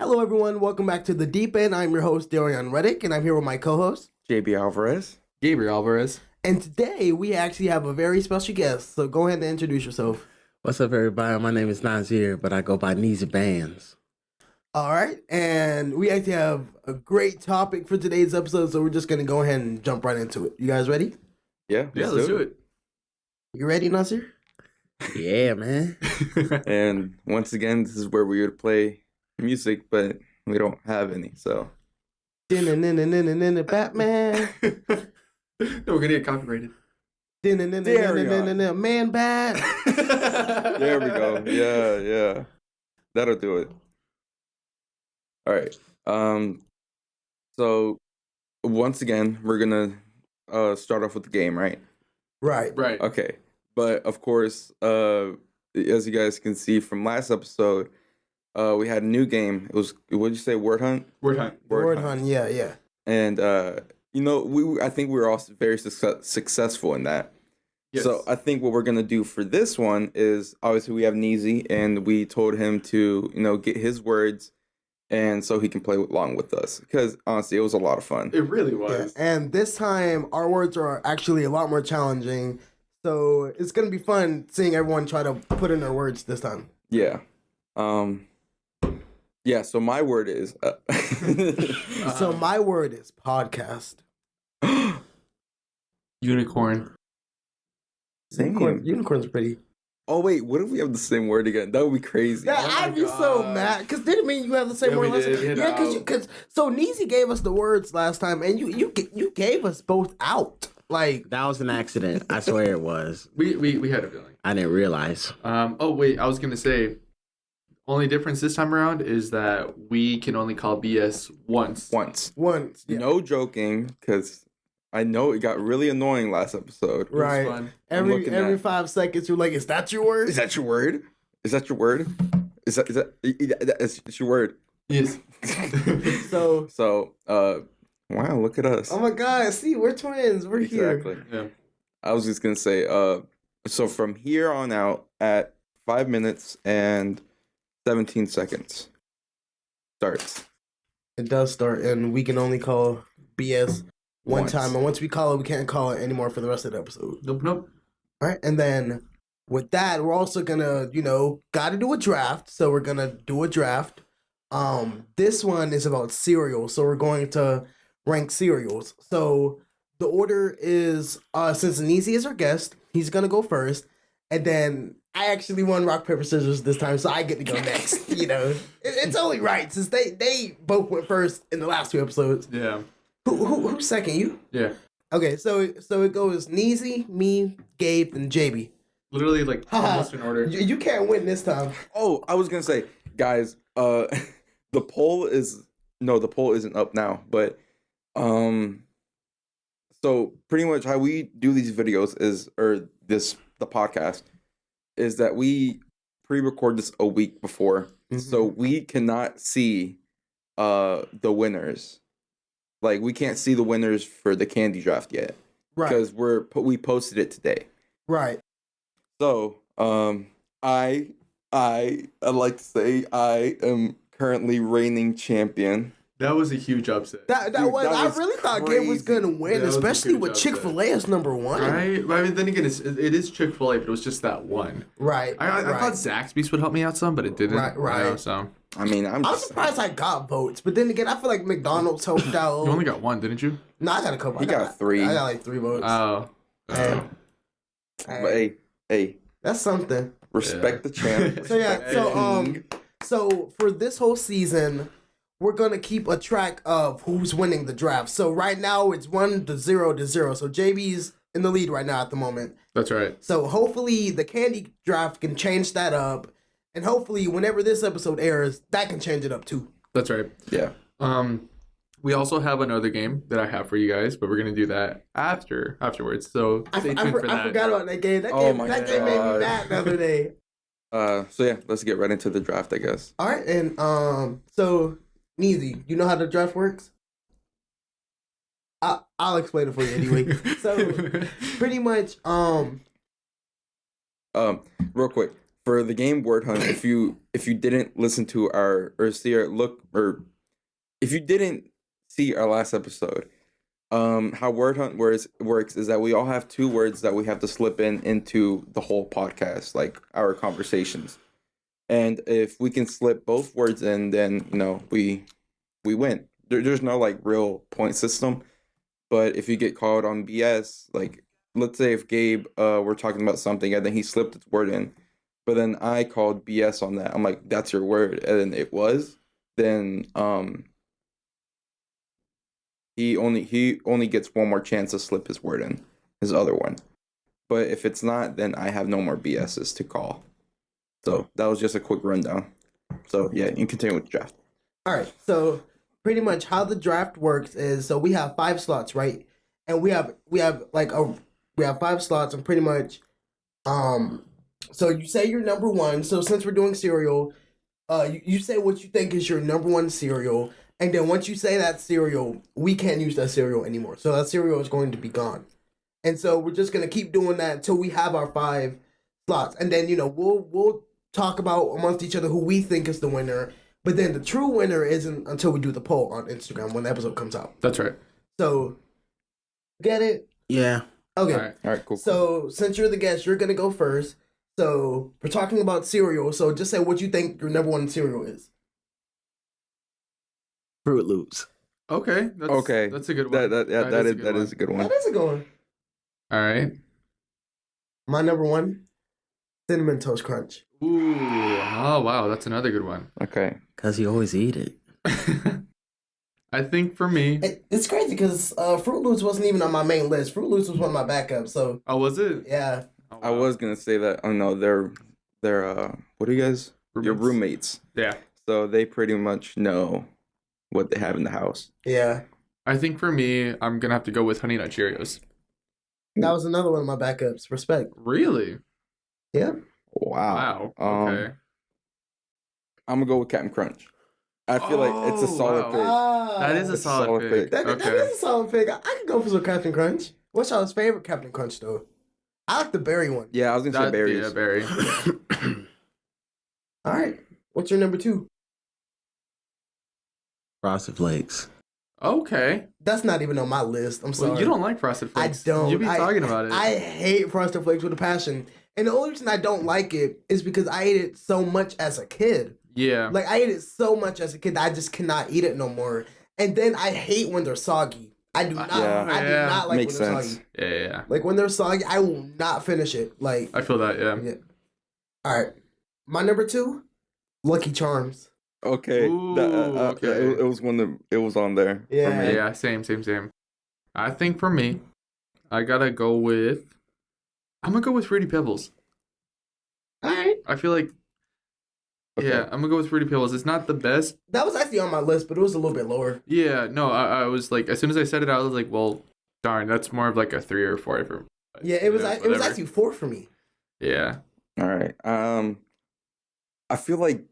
Hello, everyone. Welcome back to The Deep End. I'm your host, Daryon Reddick, and I'm here with my co-host, JB Alvarez. Gabriel Alvarez. And today, we actually have a very special guest, so go ahead and introduce yourself. What's up, everybody? My name is Nazir, but I go by Neezybans. All right, and we actually have a great topic for today's episode, so we're just going to go ahead and jump right into it. You guys ready? Yeah, Let's do it. You ready, Nasir? Yeah, man. And once again, this is where we would play music, but we don't have any, so. Batman. No, we're gonna get copyrighted. Man bad. There we go. Yeah. That'll do it. All right. So once again, we're gonna start off with the game, right? Right. Okay. But of course, as you guys can see from last episode, we had a new game. It was, what did you say, Word Hunt? Word Hunt. Word Hunt, yeah. And I think we were all very successful in that. Yes. So I think what we're gonna do for this one is, obviously we have Neezy, and we told him to get his words, and so he can play along with us, because honestly it was a lot of fun. It really was. Yeah. And this time, our words are actually a lot more challenging, so it's going to be fun seeing everyone try to put in their words this time. Yeah. Yeah, so my word is So my word is podcast. Unicorn. Unicorn's pretty. Oh wait, what if we have the same word again? That would be crazy. Yeah, I'd be so mad, because didn't mean you have the same Yeah, word we last time. did. Yeah, because so Neezy gave us the words last time, and you gave us both out. Like, That was an accident. I swear it was. We had a feeling. I didn't realize. Oh wait, I was gonna say, only difference this time around is that we can only call BS once. once. Yeah. No joking, because I know it got really annoying last episode. Right. fun. Every 5 seconds, you're like, is that your word? Is that your word? Is that your word? Is that it's your word? Yes. So, Wow, look at us. oh my God, see, we're twins. We're Exactly. here. Yeah. I was just gonna say, so from here on out, at 5 minutes and 17 seconds starts. It does start, and we can only call BS one Once. time. And once we call it, we can't call it anymore for the rest of the episode. Nope. All right, and then with that, we're also gonna, got to do a draft. So we're gonna do a draft. This one is about cereals, so we're going to rank cereals. So the order is, since Neezy is our guest, he's gonna go first, and then I actually won rock paper scissors this time, so I get to go next. It's only right since they both went first in the last two episodes. Yeah. Who's second? You? Yeah. Okay, so it goes Neezy, me, Gabe, and JB. Literally, like almost in order. You can't win this time. Oh, I was gonna say, guys, the poll isn't up now, but so pretty much how we do these videos the podcast is that we pre-record this a week before, so we cannot see the winners. Like, we can't see the winners for the candy draft yet, Right. because we posted it today. Right. So, I'd like to say I am currently reigning champion. That was a huge upset. That Dude, was. that I was really thought Gabe was crazy. gonna win, That was a especially huge with upset. Chick-fil-A as number one. Right? But I mean, then again, it is Chick-fil-A, but it was just that one. Right. I right. thought Zaxby's would help me out some, but it didn't. Right. So I mean, I'm I'm surprised I got votes, but then again, I feel like McDonald's helped out. you only got one, didn't you? No, I got a couple. He got three. I got like 3 votes. Oh. Hey. But hey, That's something. respect the champ. So yeah, so for this whole season, we're gonna keep a track of who's winning the draft. So right now it's 1-0. So JB's in the lead right now at the moment. That's right. So hopefully the candy draft can change that up, and hopefully whenever this episode airs, that can change it up too. That's right. Yeah. We also have another game that I have for you guys, but we're gonna do that afterwards. So stay tuned for that. I forgot about that game. That Oh game, my that game made me God. mad the other day. So yeah, let's get right into the draft, I guess. All right, and so Neezy, you know how the draft works? I'll explain it for you anyway. So pretty much, Real quick, for the game Word Hunt, if you didn't listen to our or see our look or if you didn't see our last episode, how Word Hunt works is that we all have 2 words that we have to slip into the whole podcast, like our conversations. And if we can slip both words in, then we win. There's no like real point system, but if you get called on BS, like let's say if Gabe we're talking about something and then he slipped his word in, but then I called BS on that. I'm like, that's your word, and then it was. Then he only gets one more chance to slip his word in, his other one. But if it's not, then I have no more BSs to call. So that was just a quick rundown. So yeah, you can continue with the draft. All right. So pretty much how the draft works is, so we have 5 slots, right? And we have 5 slots, and pretty much so you say your number 1. So since we're doing cereal, you say what you think is your number 1 cereal, and then once you say that cereal, we can't use that cereal anymore. So that cereal is going to be gone. And so we're just gonna keep doing that until we have our 5 slots, and then we'll talk about amongst each other who we think is the winner. But then the true winner isn't until we do the poll on Instagram when the episode comes out. That's right. So, get it? Yeah. Okay. All right, cool. So since you're the guest, you're gonna go first. So we're talking about cereal. So just say what you think your number 1 cereal is. Fruit Loops. Okay. That's a good one. That is a good one. That is a good one. All right. My number 1, Cinnamon Toast Crunch. Ooh. Oh wow, that's another good one. Okay. Cause you always eat it. I think for me. It's crazy because Fruit Loops wasn't even on my main list. Fruit Loops was one of my backups. So Oh, was it? yeah. Oh, wow. I was gonna say that. Oh no, they're what are you guys? Your roommates. Yeah. So they pretty much know what they have in the house. Yeah. I think for me, I'm gonna have to go with Honey Nut Cheerios. That was another one of my backups. Respect. Really? Yeah. Wow. Okay. I'm gonna go with Captain Crunch. I feel like it's a Oh, solid wow. pick. That is a It's solid pick. That Okay. is a solid pick. I could go for some Captain Crunch. What's y'all's favorite Captain Crunch though? I like the berry one. Yeah, I was gonna say berries. Yeah, berry. All right. What's your number 2? Frosted Flakes. Okay. That's not even on my list. I'm sorry. Well, you don't like Frosted Flakes. I don't. You be talking about it. I hate Frosted Flakes with a passion. And the only reason I don't like it is because I ate it so much as a kid. Yeah. Like, I ate it so much as a kid that I just cannot eat it no more. And then I hate when they're soggy. I do not. Yeah. I do not like Makes when they're sense. soggy. Yeah. Like, when they're soggy, I will not finish it. Like, I feel that. Yeah. yeah. All right. My number 2, Lucky Charms. Okay. Ooh, Okay. It was it was on there. Yeah. For me. Yeah. Same. I think for me, I gotta go with. I'm gonna go with Fruity Pebbles. All right. I feel like. Okay. Yeah, I'm gonna go with Fruity Pebbles. It's not the best. That was actually on my list, but it was a little bit lower. Yeah. No. I was like, as soon as I said it, I was like, well, darn, that's more of like a 3 or 4 for. Yeah, it was Whatever. actually 4 for me. Yeah. All right. I feel like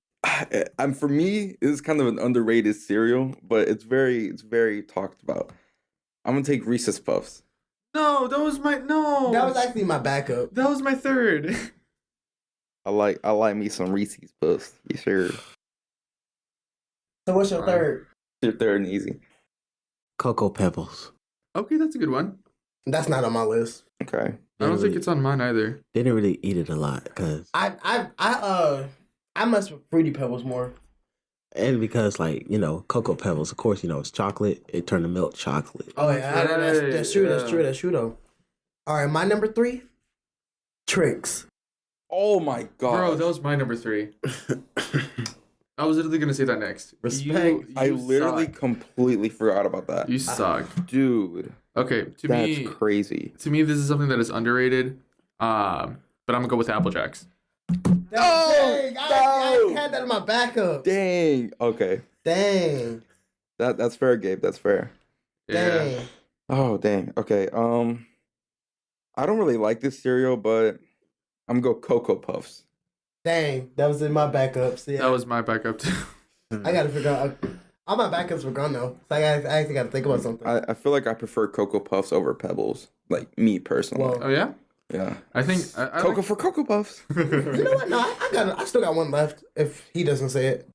for me, it's kind of an underrated cereal, but it's very talked about. I'm gonna take Reese's Puffs. No, that was my no. That was actually my backup. That was my third. I like me some Reese's Puffs. You sure? So what's your third? Your third and easy. Cocoa Pebbles. Okay, that's a good one. That's not on my list. Okay. I don't think it's on mine either. Didn't really eat it a lot because I mess with Fruity Pebbles more. and because like Cocoa Pebbles, of course it's chocolate. It turned to milk chocolate. Oh yeah, that's true. That's true though. All right, my number 3, Tricks. Oh my god, Bro, that was my number 3. I was literally gonna say that next. Respect. I literally suck. completely forgot about that. You suck. Dude, Okay, that's crazy. to me, this is something that is underrated. But I'm gonna go with Apple Jacks. Dang, I had that in my backup. Dang. Okay. Dang. That's fair, Gabe. That's fair. Yeah. Dang. Oh dang. Okay. I don't really like this cereal, but I'm gonna go Cocoa Puffs. Dang. That was in my backups. Yeah. That was my backup too. I gotta figure out. All my backups were gone though. So I actually gotta think about something. I feel like I prefer Cocoa Puffs over Pebbles. Like me personally. Well, Oh yeah? Yeah. I think I Cocoa like, for Cocoa Puffs. You know what? No, I still got one left. If he doesn't say it,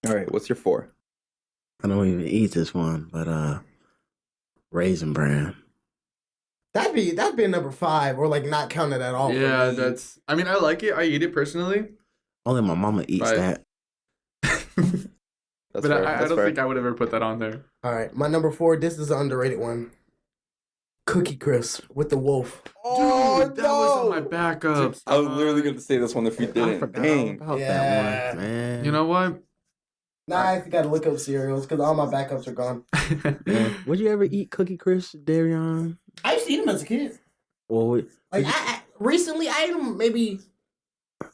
All right, what's your 4? I don't even eat this one, but Raisin Bran. that'd be a number 5, or like not counted at all. yeah, for me. that's. I mean, I like it. I eat it personally, Only my mama eats But- that. That's but fair. I That's don't fair. think I would ever put that on there. All right. My number 4. This is an underrated one. Cookie Crisp with the wolf. Oh, Dude, that was on my backups. I was literally going to say this one if you I didn't. forgot Dang. about Yeah. that one, man. You know what? Now I got to look up cereals because all my backups are gone. Man, would you ever eat Cookie Crisp, Daryon? I used to eat them as a kid. Or Like I recently, I ate them maybe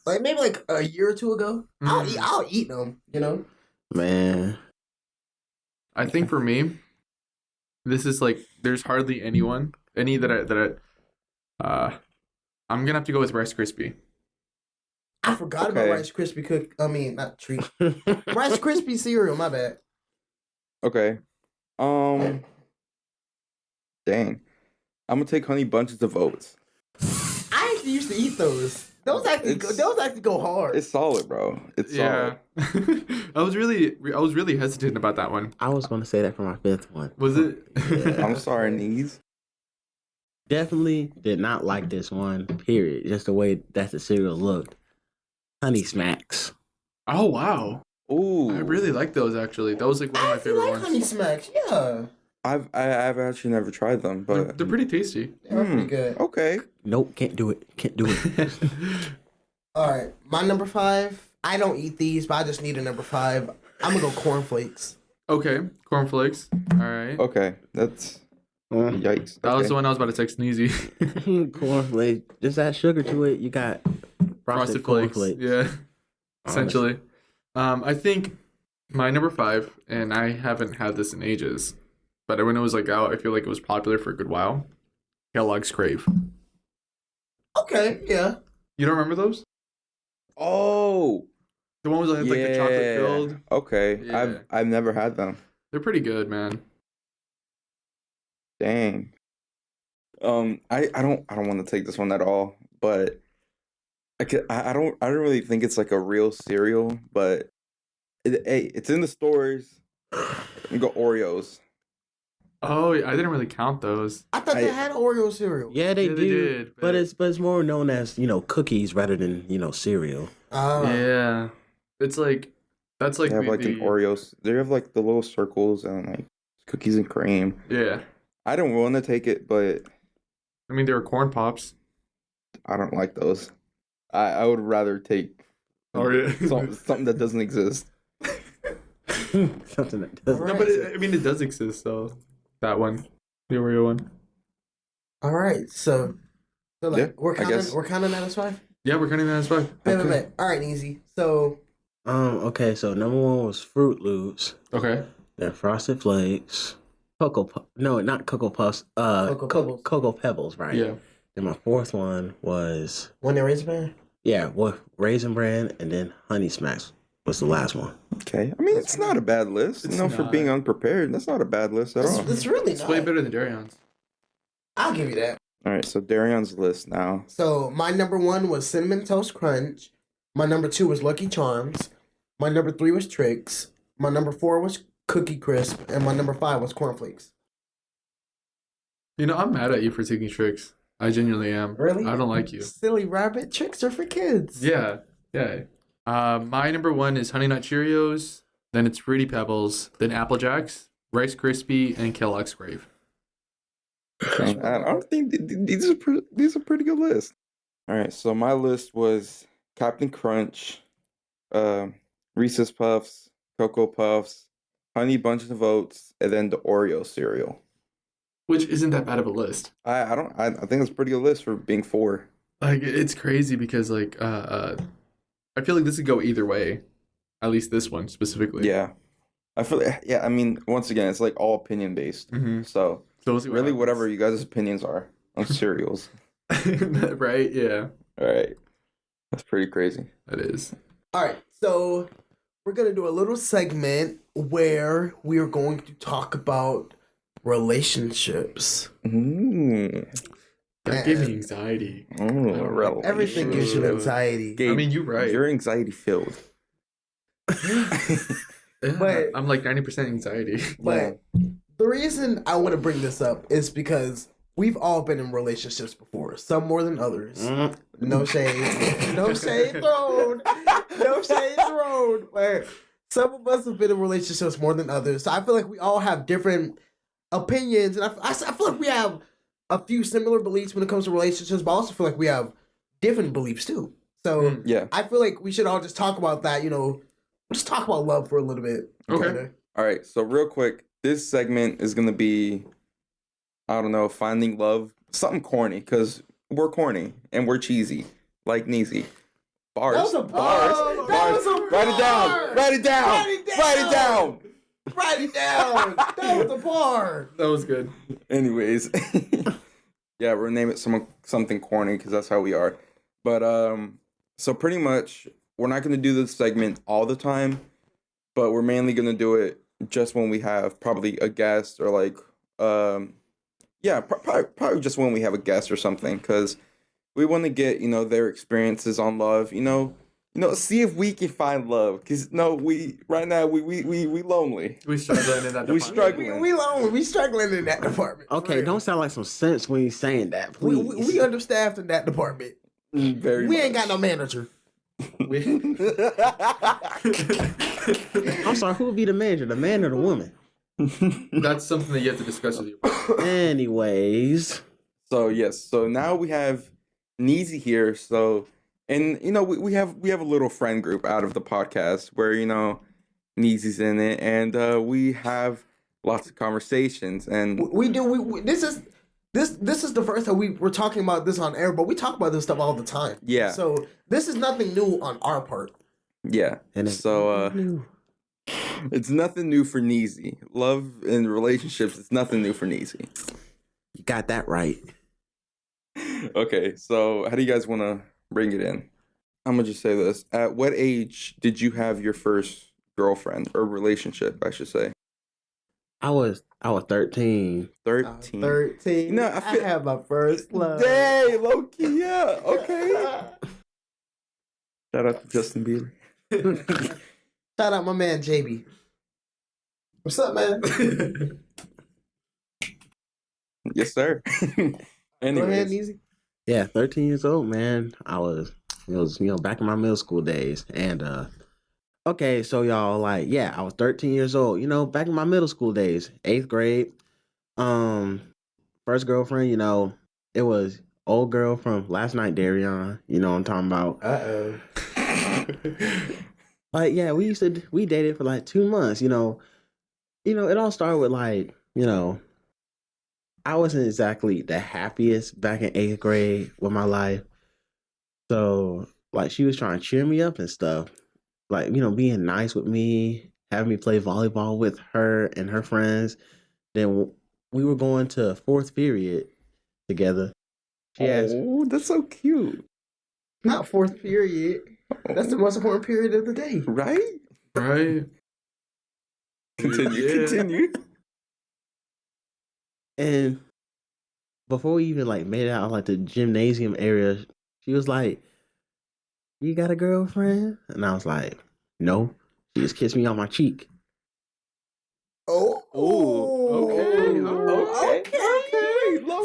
like a year or 2 ago. I'll eat them. You know. man, I think for me, this is like there's hardly any that I'm gonna have to go with Rice Krispie. I forgot Okay. about Rice Krispie cook. I mean, not treat. Rice Krispie cereal. My bad. Okay. Dang. I'm going to take Honey Bunches of Oats. I actually used to eat those. Those actually go hard. It's solid, bro. It's Yeah, solid. I was really hesitant about that one. I was going to say that for my 5th one. Was it? Yeah. I'm sorry, Knees. Definitely did not like this one, period. Just the way that the cereal looked. Honey Smacks. Oh wow, Ooh. I really like those actually. That was like one of I my actually favorite like ones. Honey Smacks. Yeah, I've actually never tried them, but They're pretty tasty. they're pretty good. Okay. Nope, can't do it. Can't do it. All right, my number 5. I don't eat these, but I just need a number 5. I'm gonna go cornflakes. Okay, cornflakes. All right. Okay. That's yikes. That was Okay. the one I was about to text Neezy. Cornflakes. Just add sugar to it. You got frosted Flakes. cornflakes. Yeah. Essentially. I think my number 5, and I haven't had this in ages, but when it was like out, I feel like it was popular for a good while. Kellogg's Crave. Okay, yeah. You don't remember those? Oh. The one was like the chocolate filled. Okay. Yeah. I've never had them. They're pretty good, man. Dang. I don't want to take this one at all, but I don't really think it's like a real cereal, but hey, it's in the stores. We got Oreos. Oh, I didn't really count those. I thought they had Oreo cereal. Yeah, they Yeah, do. they did, but but- it's more known as, cookies rather than, cereal. Yeah. It's like that's like They have like an the Oreos. They have like the little circles and like cookies and cream. Yeah. I don't want to take it, but I mean, they were corn pops. I don't like those. I would rather take something that doesn't exist. Something that doesn't. All No, but I mean, it does exist though. That one, the Oreo one. All right, so like Yeah, we're I guess. counting that as 5. Yeah, we're counting that as 5. Bet. All right, easy. So Okay, so number 1 was Fruit Loops, Okay. then Frosted Flakes, no, not Cocoa Puffs, Cocoa Pebbles. Cocoa Pebbles, right? Yeah. Then my 4th one was, when there is man. Raisin Bran, and then Honey Smacks was the last one. Okay. I mean, it's not a bad list. It's For not. being unprepared, that's not a bad list at all. It's really It's not. way better than Daryon's. I'll give you that. All right, so Darion's list now. So my number 1 was Cinnamon Toast Crunch. My number 2 was Lucky Charms. My number 3 was Trix. My number 4 was Cookie Crisp, and my number 5 was Cornflakes. You know, I'm mad at you for taking Tricks. I genuinely am. Really? I don't like you. Silly rabbit. Tricks are for kids. Yeah. Yeah. My number 1 is Honey Nut Cheerios. Then it's Fruity Pebbles. Then Apple Jacks, Rice Krispie, and Kellogg's Crave. I don't think these are pretty good lists. All right, so my list was Captain Crunch, Reese's Puffs, Cocoa Puffs, Honey Bunches of Oats, and then the Oreo cereal. Which isn't that bad of a list. I think it's a pretty good list for being 4. Like, it's crazy because like I feel like this could go either way. At least this one specifically. Yeah. I feel yeah, I mean, once again, it's like all opinion based. Mm-hmm. So So we'll see what really happens. whatever you guys' opinions are on cereals. Right? Yeah. All right. That's pretty crazy. That is. All right, so we're going to do a little segment where we are going to talk about relationships. Mm. That gave me anxiety. Oh, Everything gives you Ooh. anxiety. Gabe, I mean, you're right. You're anxiety filled. Yeah, But- I'm like 90% anxiety. But the reason I want to bring this up is because we've all been in relationships before, some more than others. No shade. No shade thrown. No shade thrown. But some of us have been in relationships more than others. So I feel like we all have different opinions. And I feel like we have a few similar beliefs when it comes to relationships, but I also feel like we have different beliefs too. So Yeah. I feel like we should all just talk about that, just talk about love for a little bit. Okay. All right. So real quick, this segment is gonna be, I don't know, finding love, something corny, because we're corny and we're cheesy, like Neezy. Bars. That was a bar. Bars. That was a Write it down. bar. Write it down. Write it down. Write it down. Write it down. That was a bar. That was good. Anyways, yeah, we're gonna name it something corny because that's how we are. But so pretty much we're not gonna do this segment all the time, but we're mainly gonna do it just when we have probably a guest or like probably just when we have a guest or something, because we want to get their experiences on love. See if we can find love, because we lonely. We struggling in that We department. struggling. We alone. We struggling in that department. Okay, For real. don't sound like some sense when you saying that, We, please. we understaffed in that department. Very. We ain't got no manager. I'm sorry, who would be the manager, the man or the woman? That's something that you have to discuss with you. Anyways, So yes, so now we have Neezy here. So, and we have a little friend group out of the podcast where Neezy's in it, and we have lots of conversations. And We do. This is the first time we're talking about this on air, but we talk about this stuff all the time. yeah, So this is nothing new on our part. yeah. and So it's nothing new for Neezy. Love and relationships, it's nothing new for Neezy. you got that right. Okay, so how do you guys want to bring it in? I'm gonna just say this: at what age did you have your first girlfriend or relationship? I should say I was 13. 13. 13. No, I feel- have my first love. Dang, low key, yeah. Okay. Shout out to Justin Bieber. Shout out my man JB. What's up, man? Yes, sir. Go ahead, Anyways, easy. Yeah, 13 years old, man. It was back in my middle school days. And okay, so y'all I was 13 years old, back in my middle school days, 8th grade. First girlfriend, it was old girl from last night, Daryon. You know what I'm talking about. Uh-oh. Yeah, we dated for like 2 months, it all started with I wasn't exactly the happiest back in 8th grade with my life. So she was trying to cheer me up and stuff. Being nice with me, having me play volleyball with her and her friends. Then we were going to 4th period together. She asked, oh, that's so cute, Not 4th period. That's the most important period of the day. right? Right? Continue, Yeah. continue. and before we even made it out the gymnasium area, she was like, "You got a girlfriend?" And I was like, "No." She just kissed me on my cheek. Oh. Okay, Okay.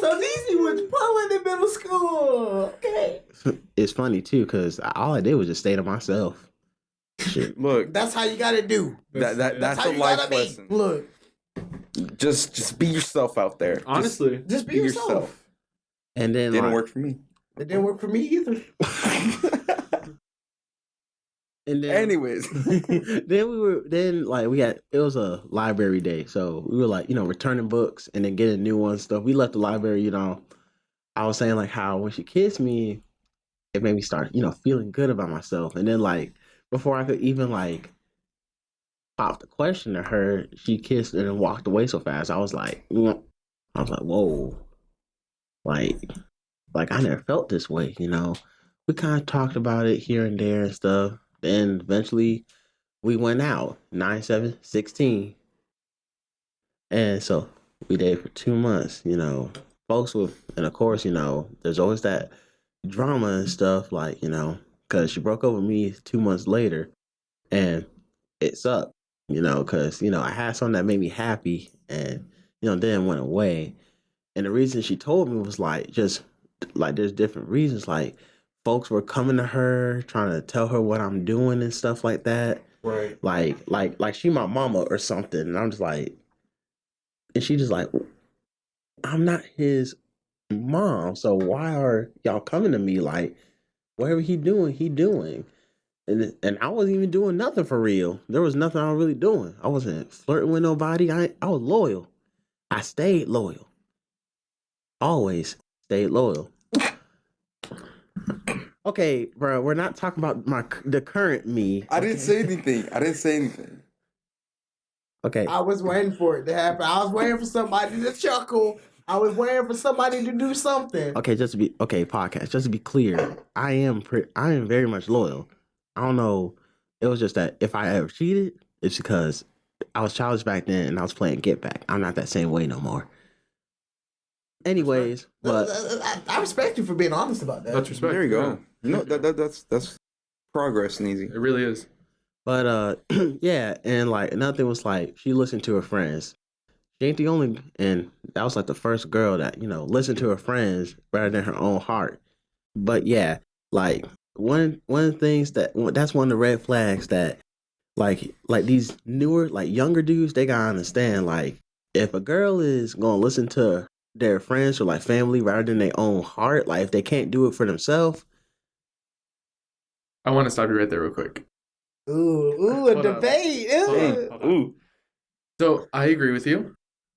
So Neezy was pulling in middle school. Okay. It's funny too, because all I did was just stay to myself. Shit. Look, That's how you gotta do. that's how a you life gotta be. lesson. Look, Just be yourself out there. Just Honestly. just be be yourself. yourself. And then Didn't work for me. It didn't work for me either. And then Anyways, we had, it was a library day, so we were returning books and then getting new ones stuff. We left the library, I was saying how when she kissed me, it made me start feeling good about myself. And then before I could even pop the question to her, she kissed and then walked away so fast. I was like, whoa, I never felt this way. We kind of talked about it here and there and stuff. Then eventually we went out 9, 7, 16. And so we dated for 2 months, folks will, and of course, there's always that drama and stuff, like, because she broke up with me 2 months later, and it sucked, because, I had something that made me happy, and, then went away. And the reason she told me was like, just like, there's different reasons. Like, folks were coming to her, trying to tell her what I'm doing and stuff like that. Right. Like she my mama or something. And I'm just like, and she just like, I'm not his mom. So why are y'all coming to me? Like, whatever he doing. And I wasn't even doing nothing for real. There was nothing I was really doing. I wasn't flirting with nobody. I was loyal. I stayed loyal. Always stayed loyal. Okay, bro, we're not talking about the current me. I didn't say anything. Okay. I was waiting for it to happen. I was waiting for somebody to chuckle. I was waiting for somebody to do something. Okay, podcast. Just to be clear, I am very much loyal. I don't know. It was just that if I ever cheated, it's because I was childish back then and I was playing get back. I'm not that same way no more. Anyways, but I respect you for being honest about that. That's respect. There you go. That's progress, Neezy. It really is. But yeah, and like another thing was like she listened to her friends. She ain't the only, and that was like the first girl that listened to her friends rather than her own heart. But yeah, like one of the things that's one of the red flags that like these newer, like younger dudes, they gotta understand, like, if a girl is gonna listen to their friends or like family rather than their own heart, like if they can't do it for themselves. I want to stop you right there real quick. Ooh, a debate. Hold on. So I agree with you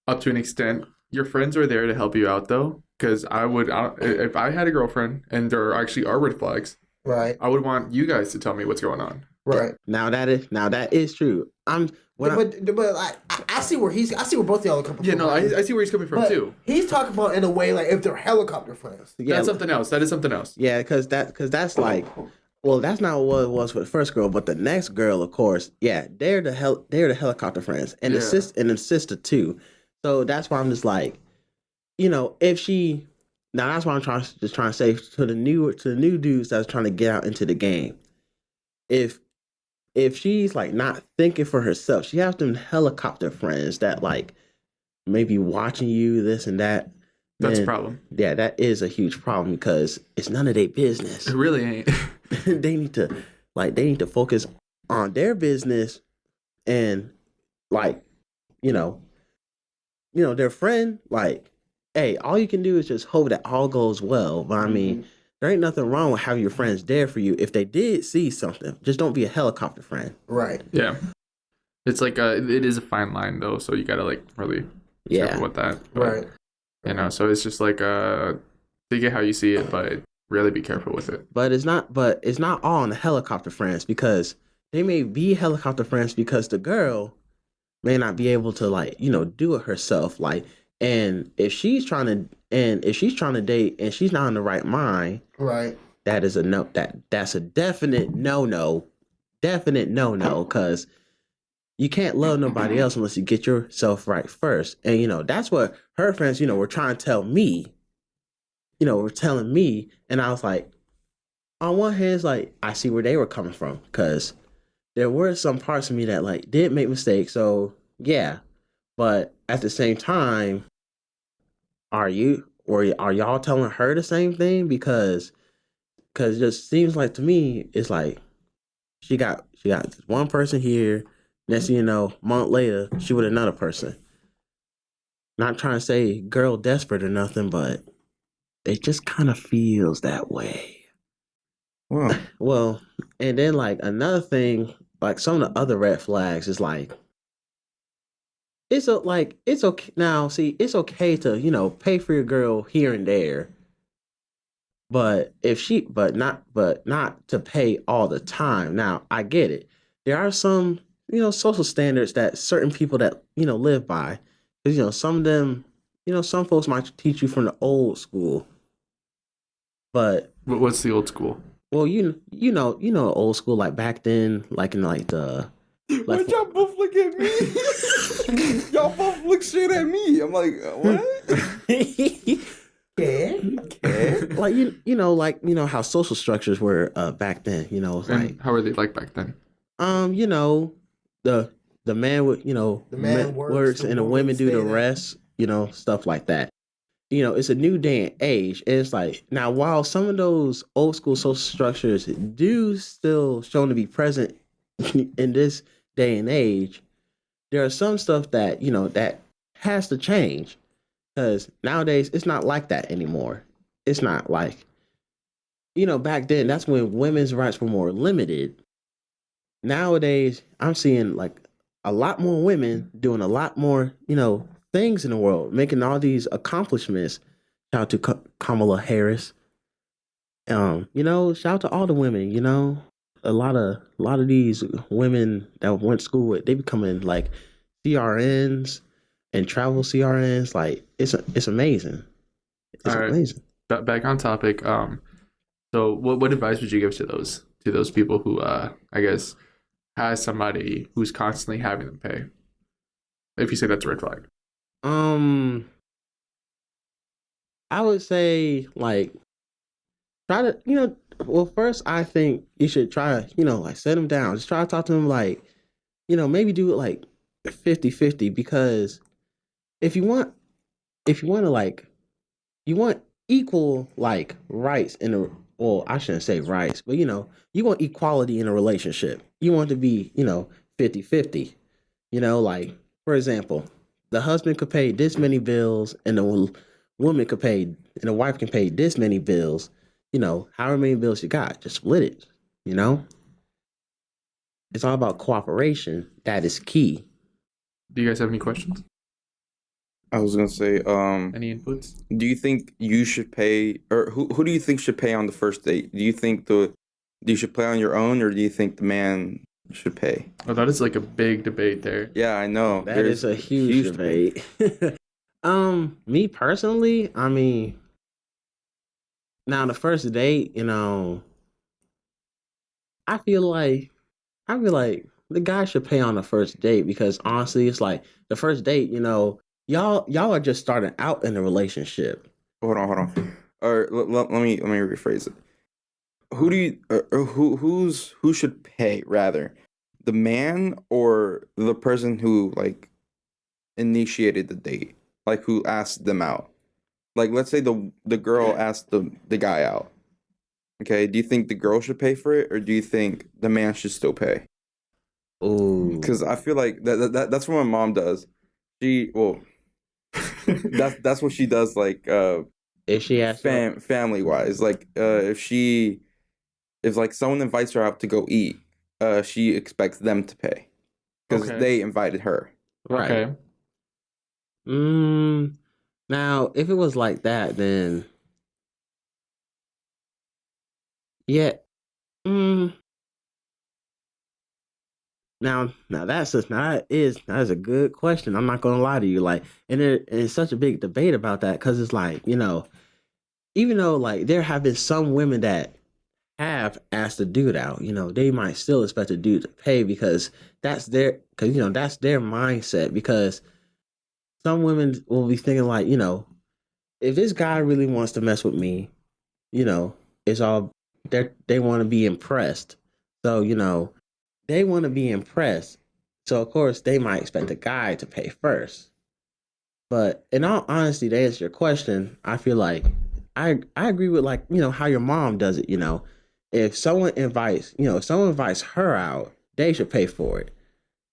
up to an extent. Your friends are there to help you out, though, because if I had a girlfriend and there actually are red flags, Right. I would want you guys to tell me what's going on. Right. Now that is true. But I see where I see where both of y'all are coming from. Yeah, no, I see where he's coming from but too. He's talking about in a way like if they're helicopter friends. Yeah, That's something else. That is something else. yeah, because that's like, well, that's not what it was for the first girl, but the next girl, of course, yeah, they're the helicopter friends, and Yeah. the sister too. So that's why I'm just like, if she, now that's what I'm trying to say to the new dudes that's trying to get out into the game. If she's like not thinking for herself, she has them helicopter friends that like maybe watching you, this and that. That's a then, problem. Yeah, that is a huge problem because it's none of their business. It really ain't. They need to focus on their business and like, their friend, like, hey, all you can do is just hope that all goes well. But I mean, there ain't nothing wrong with having your friends there for you. If they did see something, just don't be a helicopter friend. Right. Yeah. It's like it is a fine line though, so you gotta like really be careful with that. But, Right. So it's just like take it how you see it, but really be careful with it. But it's not all on the helicopter friends, because they may be helicopter friends because the girl may not be able to like, do it herself. Like, and if she's trying to date and she's not in the right mind, Right. that is a no. That's a definite no, because you can't love nobody else unless you get yourself right first. And that's what her friends, were trying to tell me. Were telling me, and I was like, on one hand, it's like I see where they were coming from, because there were some parts of me that like did make mistakes. So yeah, but at the same time, are y'all telling her the same thing? Because it just seems like to me, it's like she got one person here. Next thing you know, a month later, she with another person. Not trying to say girl desperate or nothing, but it just kind of feels that way. Wow. Well, and then like another thing, like some of the other red flags is like, it's okay now. See, it's okay to pay for your girl here and there, but not to pay all the time. Now I get it. There are some social standards that certain people that live by, because some of them, some folks might teach you from the old school. But What's the old school? well, old school, like back then, like in like the. Why'd y'all both look at me? Y'all both look straight at me. I'm like, what? Yeah. Okay. Like you know how social structures were back then. You know, it's like And how were they like back then? you know, the man would The man works, the and the woman women do the stay there. rest. You know, stuff like that. You know, it's a new day and age. And it's like now, while some of those old school social structures do still shown to be present in this day and age, there are some stuff that that has to change because nowadays it's not like that anymore. It's not like back then. That's when women's rights were more limited. Nowadays, I'm seeing like a lot more women doing a lot more things in the world, making all these accomplishments. Shout out to Kamala Harris. Shout out to all the women. A lot of these women that went to school with, they becoming like CRNs and travel CRNs. Like it's amazing. It's All right. amazing. Back on topic. So what advice would you give to those people who I guess has somebody who's constantly having them pay? If you say that's a red flag. I would say like try to well, first I think you should try like set them down. Just try to talk to them like maybe do it like 50-50 because if you want to like you want equal like rights in a well, I shouldn't say rights, but you want equality in a relationship. You want it to be 50-50. Like for example, the husband could pay this many bills and the woman could pay and the wife can pay this many bills. However many bills you got, just split it. It's all about cooperation. That is key. Do you guys have any questions? I was gonna say, Any inputs? do you think you should pay, or who do you think should pay on the first date? Do you think you should pay on your own, or do you think the man should pay? Oh, that is like a big debate there. Yeah, I know. That is a huge debate. Me personally, I mean, now the first date, I feel like the guy should pay on the first date because honestly, it's like the first date, y'all are just starting out in a relationship. Hold on. Or let me rephrase it. Who do you who should pay rather, the man or the person who like initiated the date, like who asked them out? Like let's say the girl asked the guy out. Okay, do you think the girl should pay for it, or do you think the man should still pay? Oh, Because I feel like that's what my mom does. That's what she does. Like if she asks family wise, like if like someone invites her out to go eat, she expects them to pay because they invited her. right. Okay. Now, if it was like that, then yeah. Now that is a good question. I'm not gonna lie to you. Like, and it's such a big debate about that because it's like even though like there have been some women that have asked the dude out, they might still expect the dude to pay because that's their mindset. Because some women will be thinking like, if this guy really wants to mess with me, it's all they want to be impressed. So they want to be impressed. So of course they might expect the guy to pay first. But in all honesty, to answer your question, I feel like I agree with like how your mom does it. If someone invites her out, they should pay for it.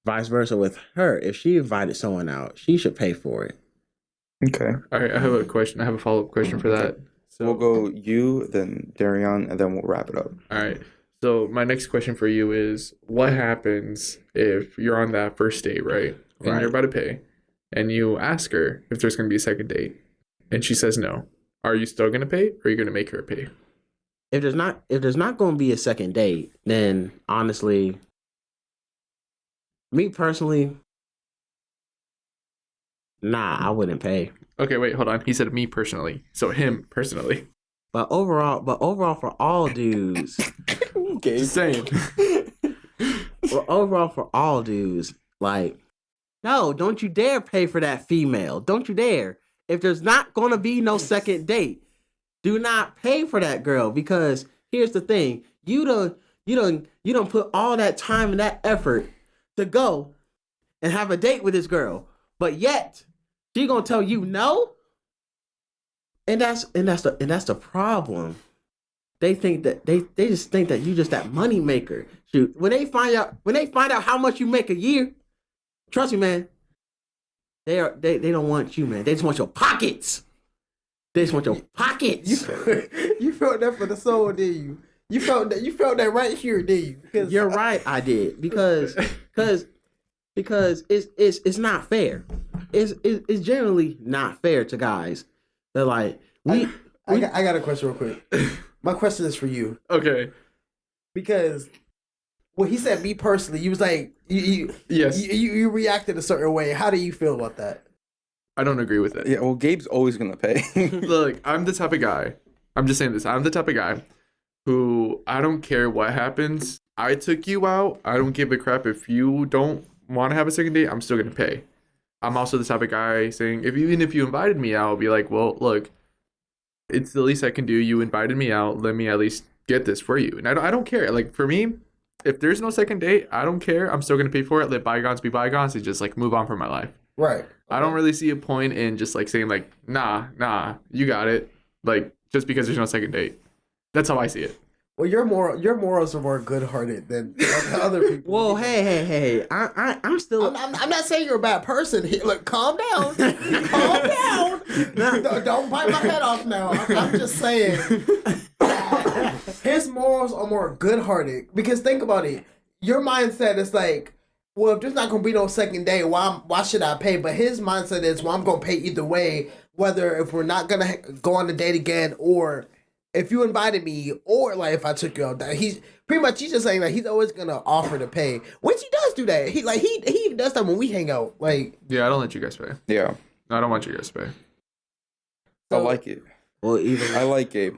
Vice versa with her. If she invited someone out, she should pay for it. Okay. All right, I have a question. I have a follow-up question for that. So We'll go you, then Daryon, and then we'll wrap it up. all right. So my next question for you is, what happens if you're on that first date, right? And Right. you're about to pay, and you ask her if there's going to be a second date, and she says no. Are you still going to pay, or are you going to make her pay? If there's not going to be a second date, then honestly, me personally, nah, I wouldn't pay. Okay, wait, hold on. He said me personally, so him personally. But overall for all dudes, Just saying. overall for all dudes, like, no, don't you dare pay for that female. Don't you dare. if there's not gonna be no second date, do not pay for that girl, because here's the thing: you don't put all that time and that effort to go and have a date with this girl, but yet she gonna tell you no, and that's the problem. They think that they just think that you just that money maker. Shoot, when they find out how much you make a year, trust me, man, they don't want you, man. They just want your pockets. They just want your pockets. You felt that for the soul, did you? You felt that right here, did you? You're right, I did, because it's not fair. It's generally not fair to guys. They're like, I got a question real quick. My question is for you. Okay. Because when he said me personally, you was like, yes, you reacted a certain way. How do you feel about that? I don't agree with it. Yeah, well, Gabe's always gonna pay. Look, I'm the type of guy. I'm just saying this. I'm the type of guy who I don't care what happens. I took you out. I don't give a crap if you don't want to have a second date. I'm still gonna pay. I'm also the type of guy saying, even if you invited me out, I'll be like, well, look, it's the least I can do. You invited me out. Let me at least get this for you. And I don't care. Like, for me, if there's no second date, I don't care. I'm still going to pay for it. Let bygones be bygones and just, like, move on from my life. Right. I don't really see a point in just, like, saying, like, nah, you got it. Like, just because there's no second date. That's how I see it. Well, your morals are more good-hearted than other people. Whoa, hey! I'm still. I'm not saying you're a bad person. Look, calm down, calm down. Don't bite my head off now. I'm just saying. His morals are more good-hearted, because think about it. Your mindset is like, well, if there's not gonna be no second date, why should I pay? But his mindset is, well, I'm gonna pay either way, whether if we're not gonna go on a date again, or if you invited me, or like if I took you out. He's just saying that he's always gonna offer to pay, which he does do that. He does that when we hang out. Like, yeah, I don't let you guys pay. Yeah, I don't want you guys to pay. I like it. Well, I like Gabe.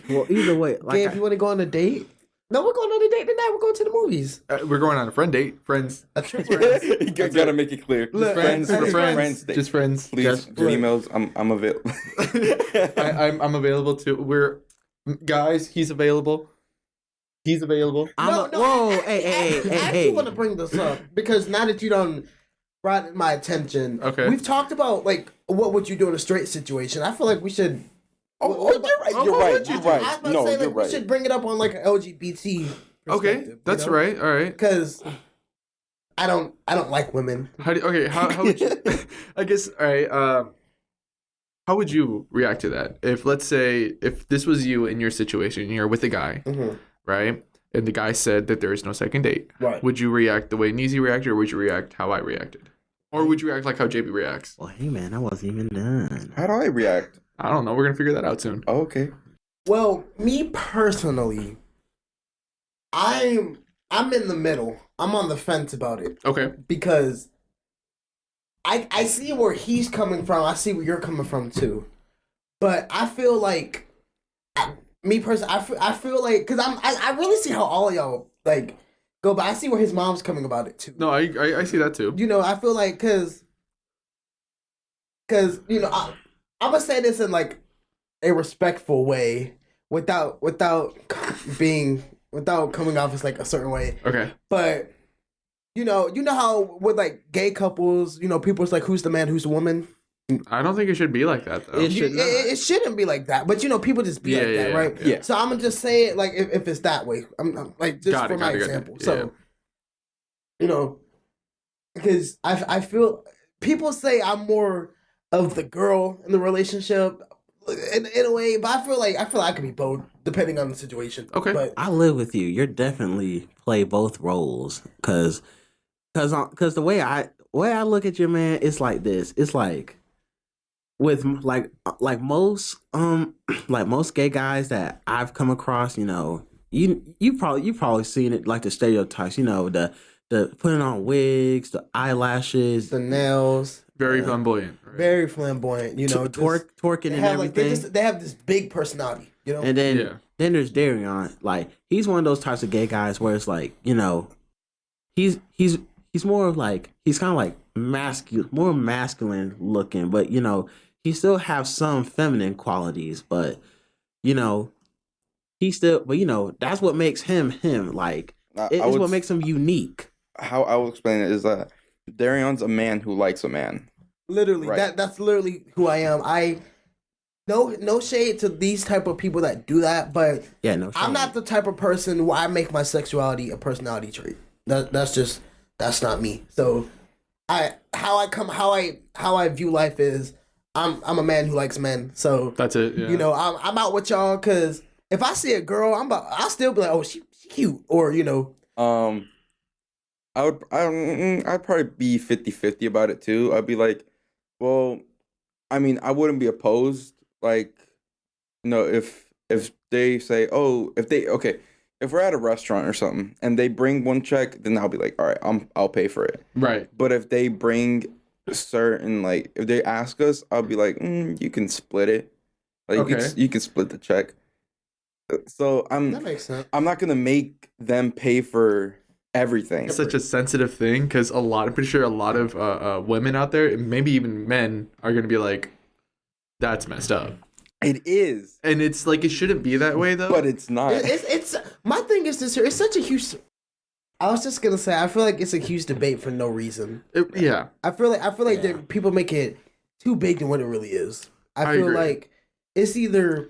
well, either way, like, Gabe, you want to go on a date? No, we're going on a date tonight. We're going to the movies. We're going on a friend date. Friends. A trip. You gotta make it clear. Just friends. Date. Just friends. Please, females, I'm available. I'm available too. Guys, he's available. He's available. Whoa, hey. I actually want to bring this up, because now that you done brought it my attention, okay, we've talked about, like, what would you do in a straight situation. I feel like we should. You're right. No, you're right. We should bring it up on, like, an LGBT. Okay, that's right. All right. Because I don't like women. How would you? I guess. All right. How would you react to that? If, let's say, if this was you in your situation, you're with a guy, right? And the guy said that there is no second date. Right. Would you react the way Neezy reacted, or would you react how I reacted? Or would you react like how JB reacts? Well, hey, man, I wasn't even done. How do I react? I don't know. We're going to figure that out soon. Oh, okay. Well, me personally, I'm in the middle. I'm on the fence about it. Okay. Because I see where he's coming from. I see where you're coming from too. But I feel like, me personally, I feel like, because I really see how all of y'all, like, go, but I see where his mom's coming about it too. No, I see that too. You know, I feel like, because you know, I'm gonna say this in, like, a respectful way, without coming off as, like, a certain way. Okay. But you know how with, like, gay couples, you know, people's like, who's the man, who's the woman? I don't think it should be like that, though. It shouldn't be like that. But, you know, people just be like that, right? Yeah. So I'm gonna just say it, like, if it's that way. I'm like, just for my example. So, you know, because I feel people say I'm more of the girl in the relationship in a way, but I feel like I could be both depending on the situation. Okay. But I live with you. You're definitely play both roles, because the way I look at you, man, it's like this. It's like with like most gay guys that I've come across, you know, you probably seen it, like the stereotypes, you know, the putting on wigs, the eyelashes, the nails. Very flamboyant. Right? Very flamboyant, you know. Twerking and everything. They have this big personality, you know. And then there's Daryon. Like, he's one of those types of gay guys where it's like, you know, he's more of like, he's kind of like more masculine looking, but you know, he still have some feminine qualities, but you know, but you know, that's what makes him him. Like it's what makes him unique. How I will explain it is that Daryon's a man who likes a man. Literally, Right. that's literally who I am. No shade to these type of people that do that, but Yeah, no, I'm not the type of person where I make my sexuality a personality trait. That's not me. So how I view life is I'm a man who likes men. So That's it. Yeah. you know, I'm out with y'all because if I see a girl, I'll still be like, oh, she cute, or you know. I'd probably be 50-50 about it too. I'd be like, well, I mean, I wouldn't be opposed. Like, you know, if they say, if we're at a restaurant or something and they bring one check, then I'll be like, all right, I'll pay for it. Right. But if they bring certain, like, if they ask us, I'll be like, you can split it. Like, Okay. you can split the check. So That makes sense. I'm not gonna make them pay for everything. It's such a sensitive thing because I'm pretty sure a lot of women out there, and maybe even men, are gonna be like, "That's messed up." It is, And it's like it shouldn't be that way though. but it's not. It's my thing is this here. It's such a huge. I was just gonna say I feel like it's a huge debate for no reason. Yeah. I feel like that people make it too big than what it really is. I feel agree. like it's either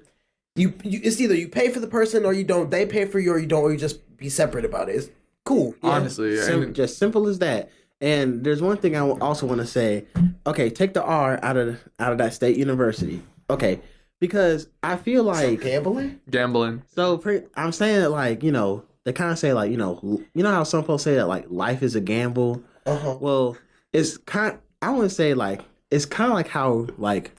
you pay for the person or you don't. They pay for you or you don't, or you just be separate about it. It's cool. Honestly, and Just simple as that. And there's one thing I also want to say. Okay, take the R out of that state university. Okay, because I feel like Gambling. gambling. I'm saying that, like, you know, they kind of say, like, you know how some folks say that, like, life is a gamble. Well, I want to say, like, it's kind of like how, like,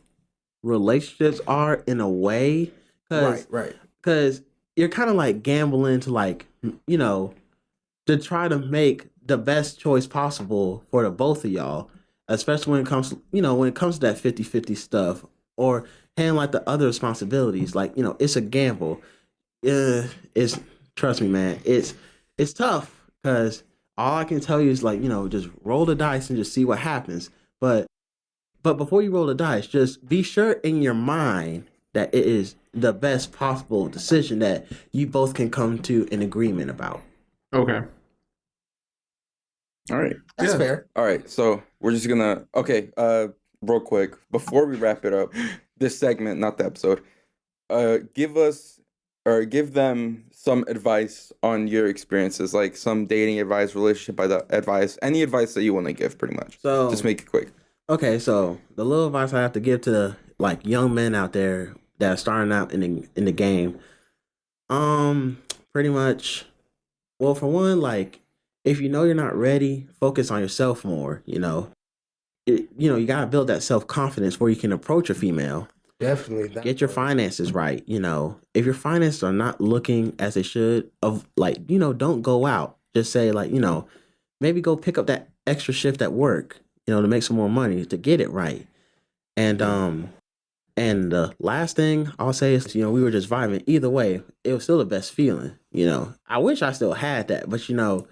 relationships are in a way. Right. Because you're kind of like gambling to, like, you know, to try to make the best choice possible for the both of y'all, especially when it comes to that 50-50 stuff, or handling like the other responsibilities. Like, you know, it's a gamble. It's trust me, man. It's tough because all I can tell you is, like, you know, just roll the dice and just see what happens. But before you roll the dice, just be sure in your mind that it is the best possible decision that you both can come to an agreement about. Okay. All right. That's fair. All right. So we're just gonna real quick before we wrap it up, this segment, not the episode. Give them some advice on your experiences, like some dating advice, relationship advice, any advice that you want to give, pretty much. So Just make it quick. Okay, so the little advice I have to give to the, like, young men out there that are starting out in the game, pretty much, well, for one, like, if you know you're not ready, focus on yourself more. You know, you gotta build that self-confidence where you can approach a female. Definitely. Get your finances right. You know, if your finances are not looking as they should, don't go out. Just say, like, you know, maybe go pick up that extra shift at work, you know, to make some more money to get it right. And the last thing I'll say is, you know, we were just vibing. Either way, it was still the best feeling. You know, I wish I still had that, but, you know,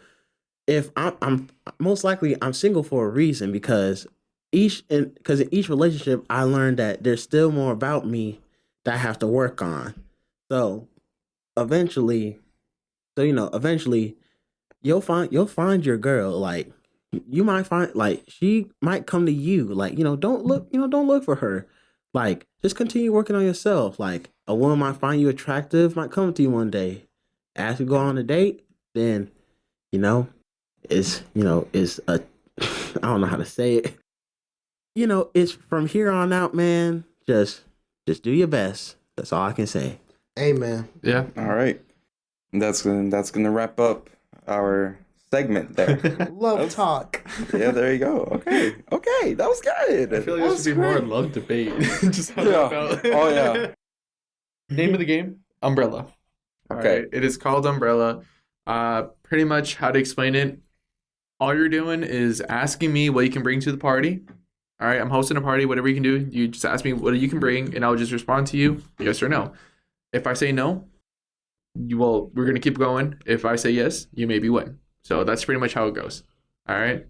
if I'm most likely I'm single for a reason, because in each relationship I learned that there's still more about me that I have to work on. So eventually you'll find your girl. Like, you might find, like, she might come to you. Like, you know, don't look for her. Like, just continue working on yourself. Like, a woman might find you attractive, might come to you one day, ask you to go on a date, then, you know, it's a I don't know how to say it. You know, it's from here on out, man. Just do your best. That's all I can say. Amen. Yeah. All right. That's gonna wrap up our segment there. Love talk. Yeah, there you go. Okay, that was good. I feel like there should be more love debate. Just how that felt. Oh yeah. Name of the game: Umbrella. Okay. Alright, it is called Umbrella. Pretty much how to explain it. All you're doing is asking me what you can bring to the party. All right, I'm hosting a party. Whatever you can do, you just ask me what you can bring, and I'll just respond to you, yes or no. If I say no, we're gonna keep going. If I say yes, you maybe win. So that's pretty much how it goes. All right.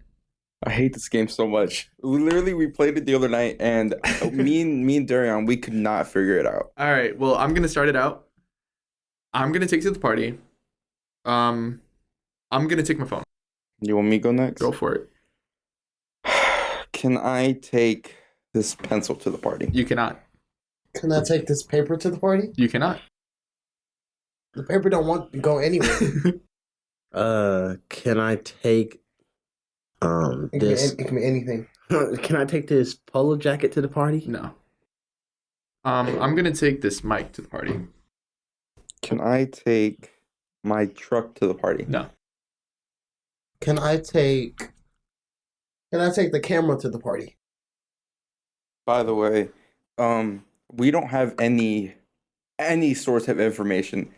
I hate this game so much. Literally, we played it the other night, and me and Daryon, we could not figure it out. All right. Well, I'm gonna start it out. I'm gonna take it to the party. I'm gonna take my phone. You want me to go next? Go for it. Can I take this pencil to the party? You cannot. Can I take this paper to the party? You cannot. The paper don't want to go anywhere. Can I take this? It can be anything. Can I take this polo jacket to the party? No. I'm gonna take this mic to the party. Can I take my truck to the party? No. Can I take the camera to the party? By the way, we don't have any source of information.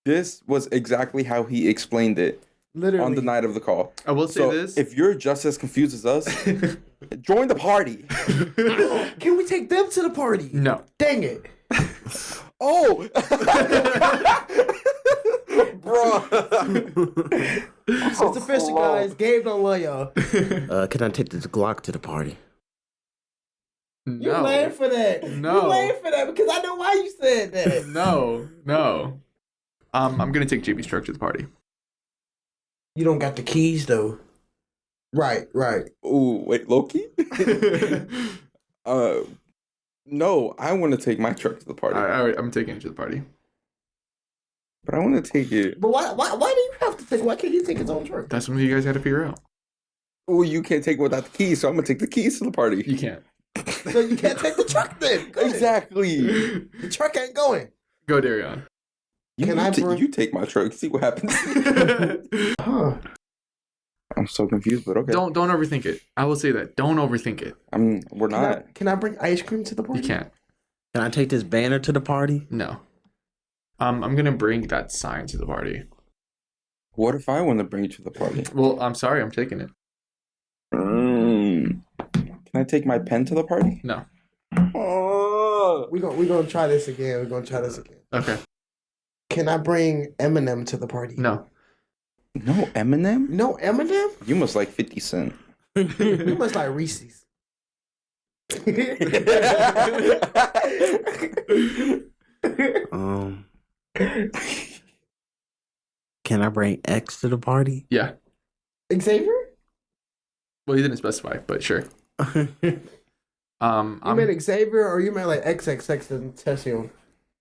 This was exactly how he explained it Literally. on the night of the call. I will say So this. if you're just as confused as us, join the party. Can we take them to the party? No. Dang it. Oh, bro. It's official, guys. Gabe don't love y'all. Can I take this Glock to the party? You No. lame for that. No. You lame for that because I know why you said that. No. I'm gonna take JB's truck to the party. You don't got the keys though. Right. Ooh, wait, Loki? No, I want to take my truck to the party. All right, I'm taking it to the party. But I want to take it. But why do you have to take? Why can't he take his own truck? That's something you guys got to figure out. Oh, you can't take it without the keys, so I'm gonna take the keys to the party. You can't. So you can't take the truck then. Go ahead. Exactly. The truck ain't going. Go, Daryon. You take my truck. See what happens. Huh. I'm so confused, but okay. Don't overthink it. I will say that. Don't overthink it. We're not. Can I bring ice cream to the party? You can't. Can I take this banner to the party? No. I'm gonna bring that sign to the party. What if I want to bring you to the party? Well, I'm sorry, I'm taking it. Can I take my pen to the party? No. Oh. We're gonna try this again. Okay. Can I bring Eminem to the party? No. No Eminem? No Eminem? You must like 50 Cent. You must like Reese's. Can I bring X to the party? Yeah. Xavier? Well, he didn't specify, but sure. You meant Xavier or you meant like XXX and Tession?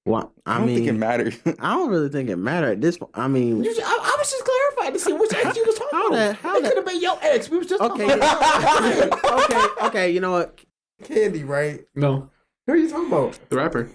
Well, I don't think it matters. I don't really think it mattered at this point. I mean, I was just clarifying to see which ex you was talking about. How It could have been your ex. We was just okay, talking about okay. You know what? Candy, right? No. Who are you talking about? The rapper.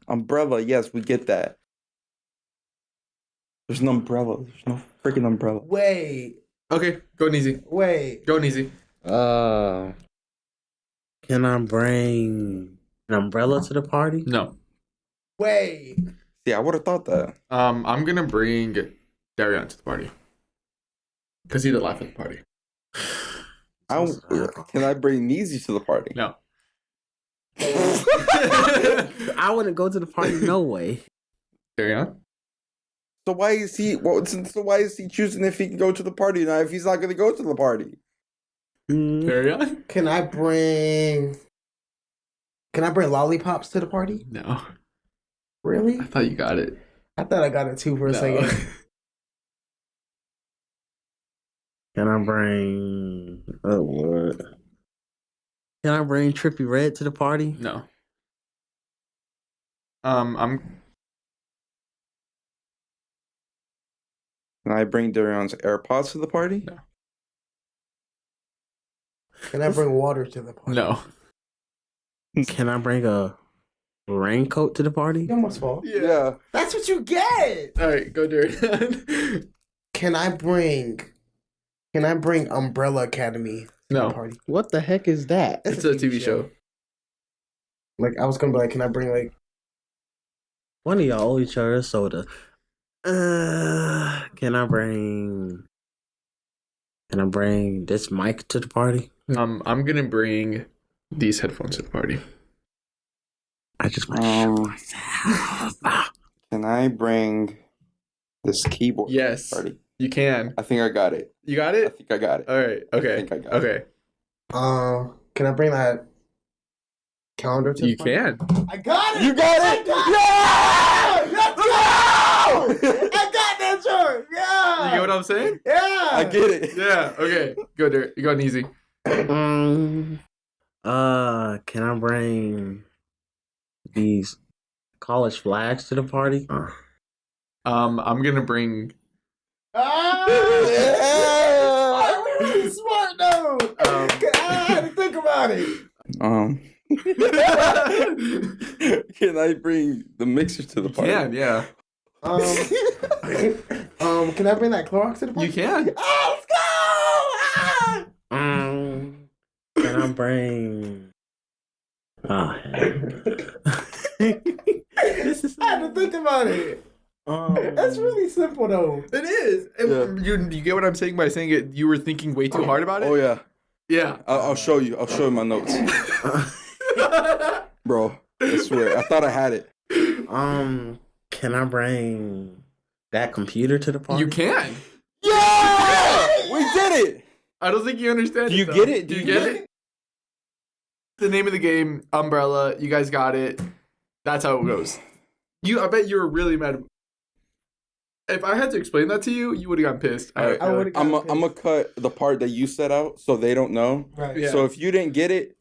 Umbrella, yes, we get that. There's an umbrella. There's no freaking umbrella. Wait. Okay, go Neezy. Wait. Go Neezy. Can I bring an umbrella to the party? No. Wait. See, I would have thought that. I'm gonna bring Daryon to the party. Cause he's the life of the party. Can I bring Neezy to the party? No. I wouldn't go to the party no way. Daryon? So why is he? So why is he choosing if he can go to the party now if he's not going to go to the party? Daryon? Can I bring lollipops to the party? No. Really? I thought you got it. I thought I got it too for a No. second. Can I bring what? Can I bring Trippy Red to the party? No. Can I bring Daryon's AirPods to the party? No. Can I bring water to the party? No. Can I bring a raincoat to the party? You almost fall. Yeah. That's what you get. All right, go Daryon. Can I bring Umbrella Academy to No. the party? What the heck is that? It's a TV show. Like I was gonna be like, can I bring like One of y'all owe each other a soda. Can I bring this mic to the party? I'm gonna bring these headphones to the party. I just want to show myself. Can I bring this keyboard Yes. to the party? You can. I think I got it. You got I it? think I got it. All right. Okay. think I got it. Okay. can I bring that calendar to the You party? can. I got it! You got I it! got it! Let's go! I got that shirt! Yeah! You get what I'm saying? Yeah! I get it. Yeah. Okay. Go there. You got easy. Can I bring these college flags to the party? I'm gonna bring. I'm really smart though! I had to think about it! Can I bring the mixer to the party? Can yeah. Can I bring that Clorox to the party? You can. Oh, let's go! Ah! Can I bring? This is. I had to think about it. That's really simple though. It is. You get what I'm saying by saying it? You were thinking way too hard about it. Oh yeah. Yeah. I'll show you. I'll show you my notes, bro. I swear. I thought I had it. Can I bring that computer to the party? You can. Yeah, we did it. I don't think you understand. Do you though. get it? Do you get it? The name of the game, Umbrella. You guys got it. That's how it goes. I bet you were really mad. If I had to explain that to you, you would have gotten pissed. All right. I would've I'm gotten gonna cut the part that you set out so they don't know. Right. Yeah. So if you didn't get it,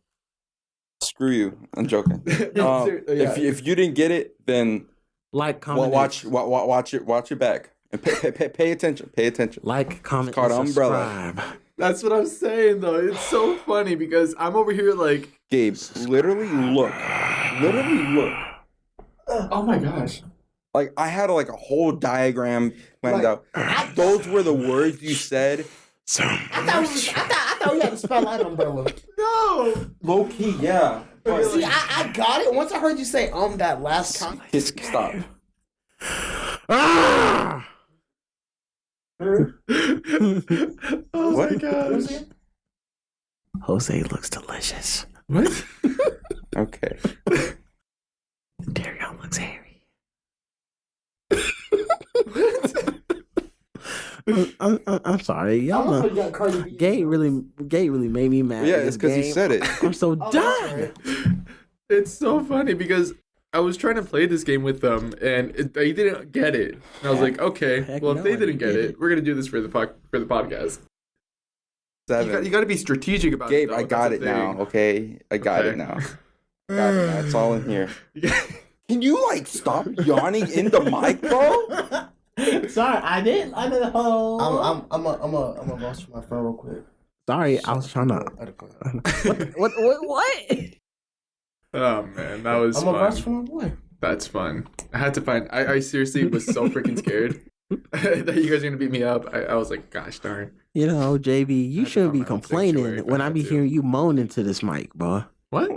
screw you. I'm joking. No, seriously, yeah. If you didn't get it, then Like, comment, watch it back and pay attention. Pay attention. like, comment, called and Umbrella. subscribe. That's what I'm saying, though. It's so funny because I'm over here like, Gabe, literally look. oh my gosh. Like I had like a whole diagram planned Like, out. Those were the words you said. I thought we had to spell out Umbrella. No. Low key, yeah. See, I got it. Once I heard you say that last comment. Stop. Oh What? my gosh. Jose looks delicious. What? Okay. Daryon looks hairy. I'm sorry, y'all know. Gabe really made me mad. Yeah, with it's this because you game. said it. I'm so Oh, done. that's right. It's so funny because I was trying to play this game with them and they didn't get it. And I was like, okay, Heck well, if no, they I didn't get didn't it, get it. we're gonna do this for the podcast. 7. You got to be strategic about Gabe, it. Though. I got That's it the now. thing. Okay, I got it Okay. now. Got it now. It's all in here. Can you like stop yawning in the mic, bro? Sorry, I didn't. I'm a boss for my friend real quick. Sorry, I was trying to. What? Oh man, that was I'm a boss fun. for my boy. That's fun. I had to find. I seriously was so freaking scared that you guys are gonna beat me up. I was like, gosh darn. You know, JB, you had to shouldn't find be my own complaining sanctuary if I when I had be to. hearing you moaning to this mic, boy. What?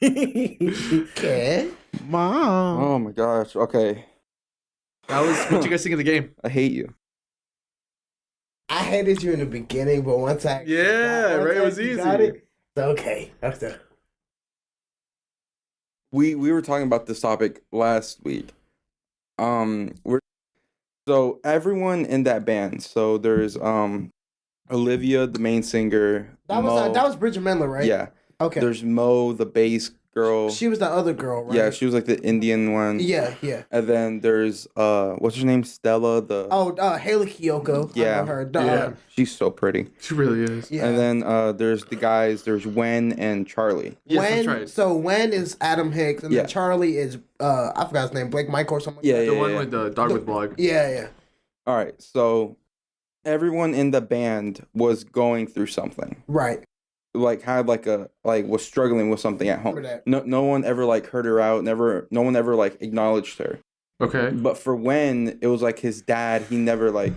Okay. Mom. Oh my gosh. Okay. That was what you guys think of the game? I hate you. I hated you in the beginning, but once I Yeah, right, it was you easy. got it, it's okay. Okay. We were talking about this topic last week. We're so everyone in that band. So there's Olivia, the main singer. That Mo, was Bridget Mendler, right? Yeah. Okay. There's Mo, the bass girl. She was the other girl, right? Yeah, she was like the Indian one. Yeah, yeah. And then there's what's her name? Stella. The Haley Kiyoko. I Yeah. know her. Yeah. she's so pretty. She really is. Yeah. And then there's the guys. There's Wen and Charlie. Yes, Wen, that's right. So Wen is Adam Hicks, and Yeah. then Charlie is I forgot his name, Blake Michael or something. Yeah, like The one with the dog with blog. that. Yeah. All right. So everyone in the band was going through something. Right. Like had was struggling with something at home. Remember that. No one ever like heard her out. No one ever like acknowledged her. Okay. But for Wen, it was like his dad. He never like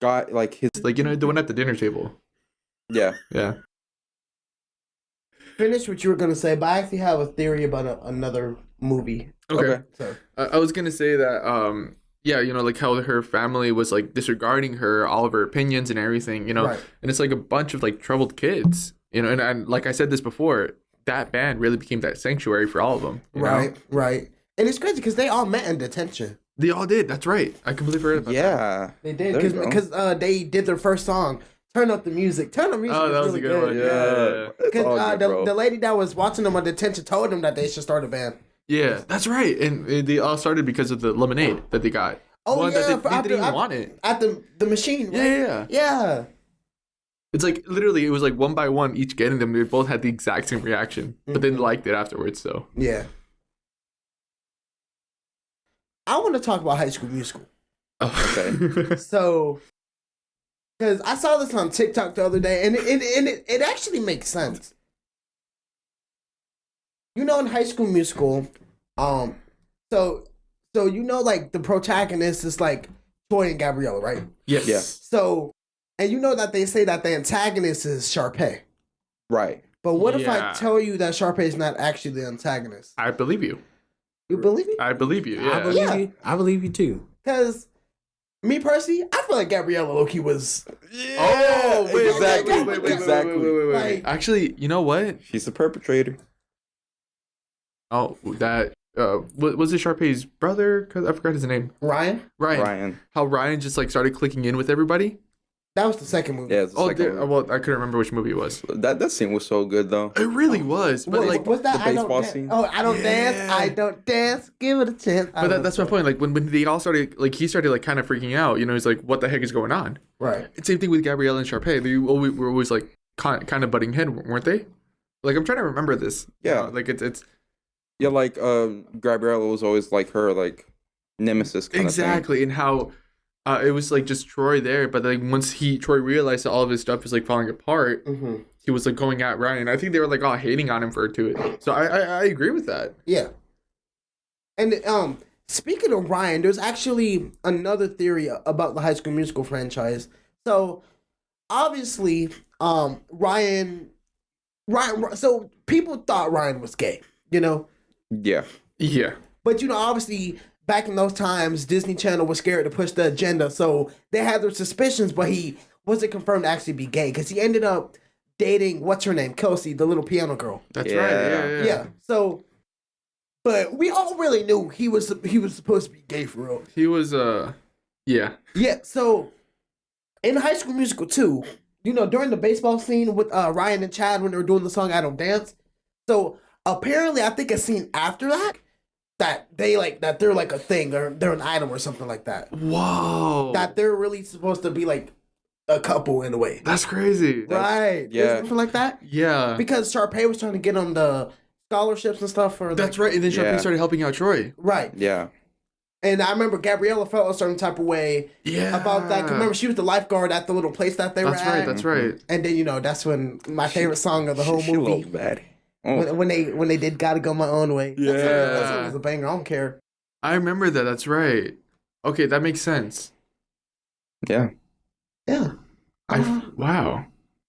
got like his Like, you know, the one at the dinner table. yeah. Yeah. Finish what you were gonna say, but I actually have a theory about another movie. Okay. So I was gonna say that yeah, you know, like how her family was like disregarding her, all of her opinions and everything, you know. Right. And it's like a bunch of like troubled kids, you know, and like I said this before, that band really became that sanctuary for all of them. You know? Right. And it's crazy because they all met in detention. They all did. That's right. I completely forgot about that. Yeah. They did There you go. because they did their first song. Turn up the music. Turn up the music. Oh, that was really a good one. Yeah. It's all Because good, bro. the lady that was watching them on detention told them that they should start a band. Yeah, that's right. And they all started because of the lemonade that they got. Oh, One yeah, that for they after- didn't even after- want it. At the machine, right? Yeah. Yeah. It's like literally, it was like one by one, each getting them. They both had the exact same reaction, but they liked it afterwards. So Yeah. I want to talk about High School Musical. okay. So, because I saw this on TikTok the other day, and it actually makes sense. You know, in High School Musical, so you know, like the protagonist is like Troy and Gabriella, right? Yes. Yeah. So, and you know that they say that the antagonist is Sharpay. Right. But what if I Yeah. tell you that Sharpay is not actually the antagonist? I believe you. You believe me? I believe you. Yeah. I believe Yeah. you. I believe you too. Because me personally, I feel like Gabriella Loki was. Oh, wait, Exactly. wait. Exactly. Like- Actually, you know what? She's the perpetrator. Oh, that was it Sharpay's brother? Cause I forgot his name. Ryan? Ryan. How Ryan just like started clicking in with everybody. That was the second movie. Yeah. It's the Oh, second one. well, I couldn't remember which movie it was. That scene was so good though. It really was, but like, what's that? the I don't baseball dance. scene? Oh, I don't dance. Yeah. I don't dance. Give it a chance. but that's my point. Like when they all started, like he started like kind of freaking out. You know, he's like, "What the heck is going on?" Right. Same thing with Gabrielle and Sharpay. They were always like kind of butting head, weren't they? Like I'm trying to remember this. Yeah. Like it's Yeah, like Gabriella was always like her like nemesis kind of thing. exactly, and how it was like just Troy there, but like once Troy realized that all of his stuff was like falling apart, Mm-hmm. he was like going at Ryan. I think they were like all hating on him for it. So I agree with that. Yeah. And speaking of Ryan, there's actually another theory about the High School Musical franchise. So obviously, Ryan. So people thought Ryan was gay, you know. Yeah. Yeah. But, you know, obviously, back in those times, Disney Channel was scared to push the agenda. So they had their suspicions, but he wasn't confirmed to actually be gay because he ended up dating, what's her name? Kelsey, the little piano girl. That's Yeah. right. Yeah. So, but we all really knew he was supposed to be gay for real. He was yeah. Yeah. So, in High School Musical 2, you know, during the baseball scene with Ryan and Chad when they were doing the song "I Don't Dance," so apparently, I think a scene after that they're like a thing, they're an item or something like that. Whoa. That they're really supposed to be like a couple in a way. That's crazy. Right. yeah. Something like that. Yeah. Because Sharpay was trying to get on the scholarships and stuff for That's right. And then Sharpay Yeah. started helping out Troy. Right. Yeah. And I remember Gabriella felt a certain type of way Yeah. about that. 'Cause remember, she was the lifeguard at the little place that they That's were right. at. That's right. And then, you know, that's when my favorite song of the whole She movie. loves bad. Oh, when they did Gotta Go My Own Way. Yeah. That song was a banger. I don't care. I remember that. That's right. Okay, that makes sense. yeah. Yeah. Wow.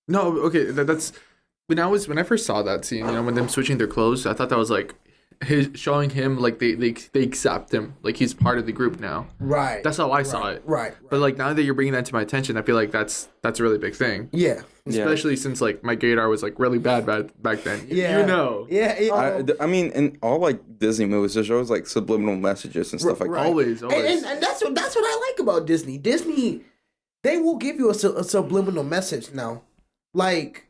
No, okay, that's when I first saw that scene, when them switching their clothes, I thought that was like showing him like they accept him, like he's part of the group now. Right. That's how I saw it. Right. But like now that you're bringing that to my attention, I feel like that's a really big thing. Yeah. Especially since like my gaydar was like really bad back then. Yeah. Yeah. I mean, in all like Disney movies, there's always like subliminal messages and stuff like that. Always. And that's what I like about Disney. Disney, they will give you a subliminal message now. Like,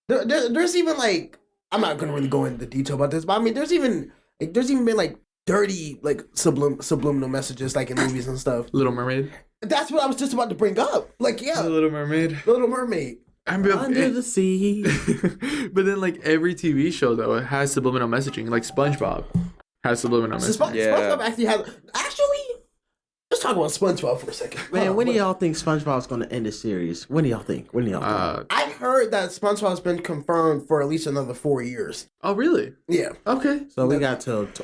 there's even like, I'm not gonna really go into detail about this, but I mean, there's even been like dirty like subliminal messages like in movies and stuff. Little Mermaid. That's what I was just about to bring up. Like, yeah, Little Mermaid. Little Mermaid. Under the sea. But then like every TV show though, it has subliminal messaging. Like SpongeBob has subliminal messaging. SpongeBob actually has. Let's talk about SpongeBob for a second. Man, when do y'all think SpongeBob's going to end the series? When do y'all think? I heard that SpongeBob's been confirmed for at least another 4 years. Oh really? Yeah. Okay. So we got till to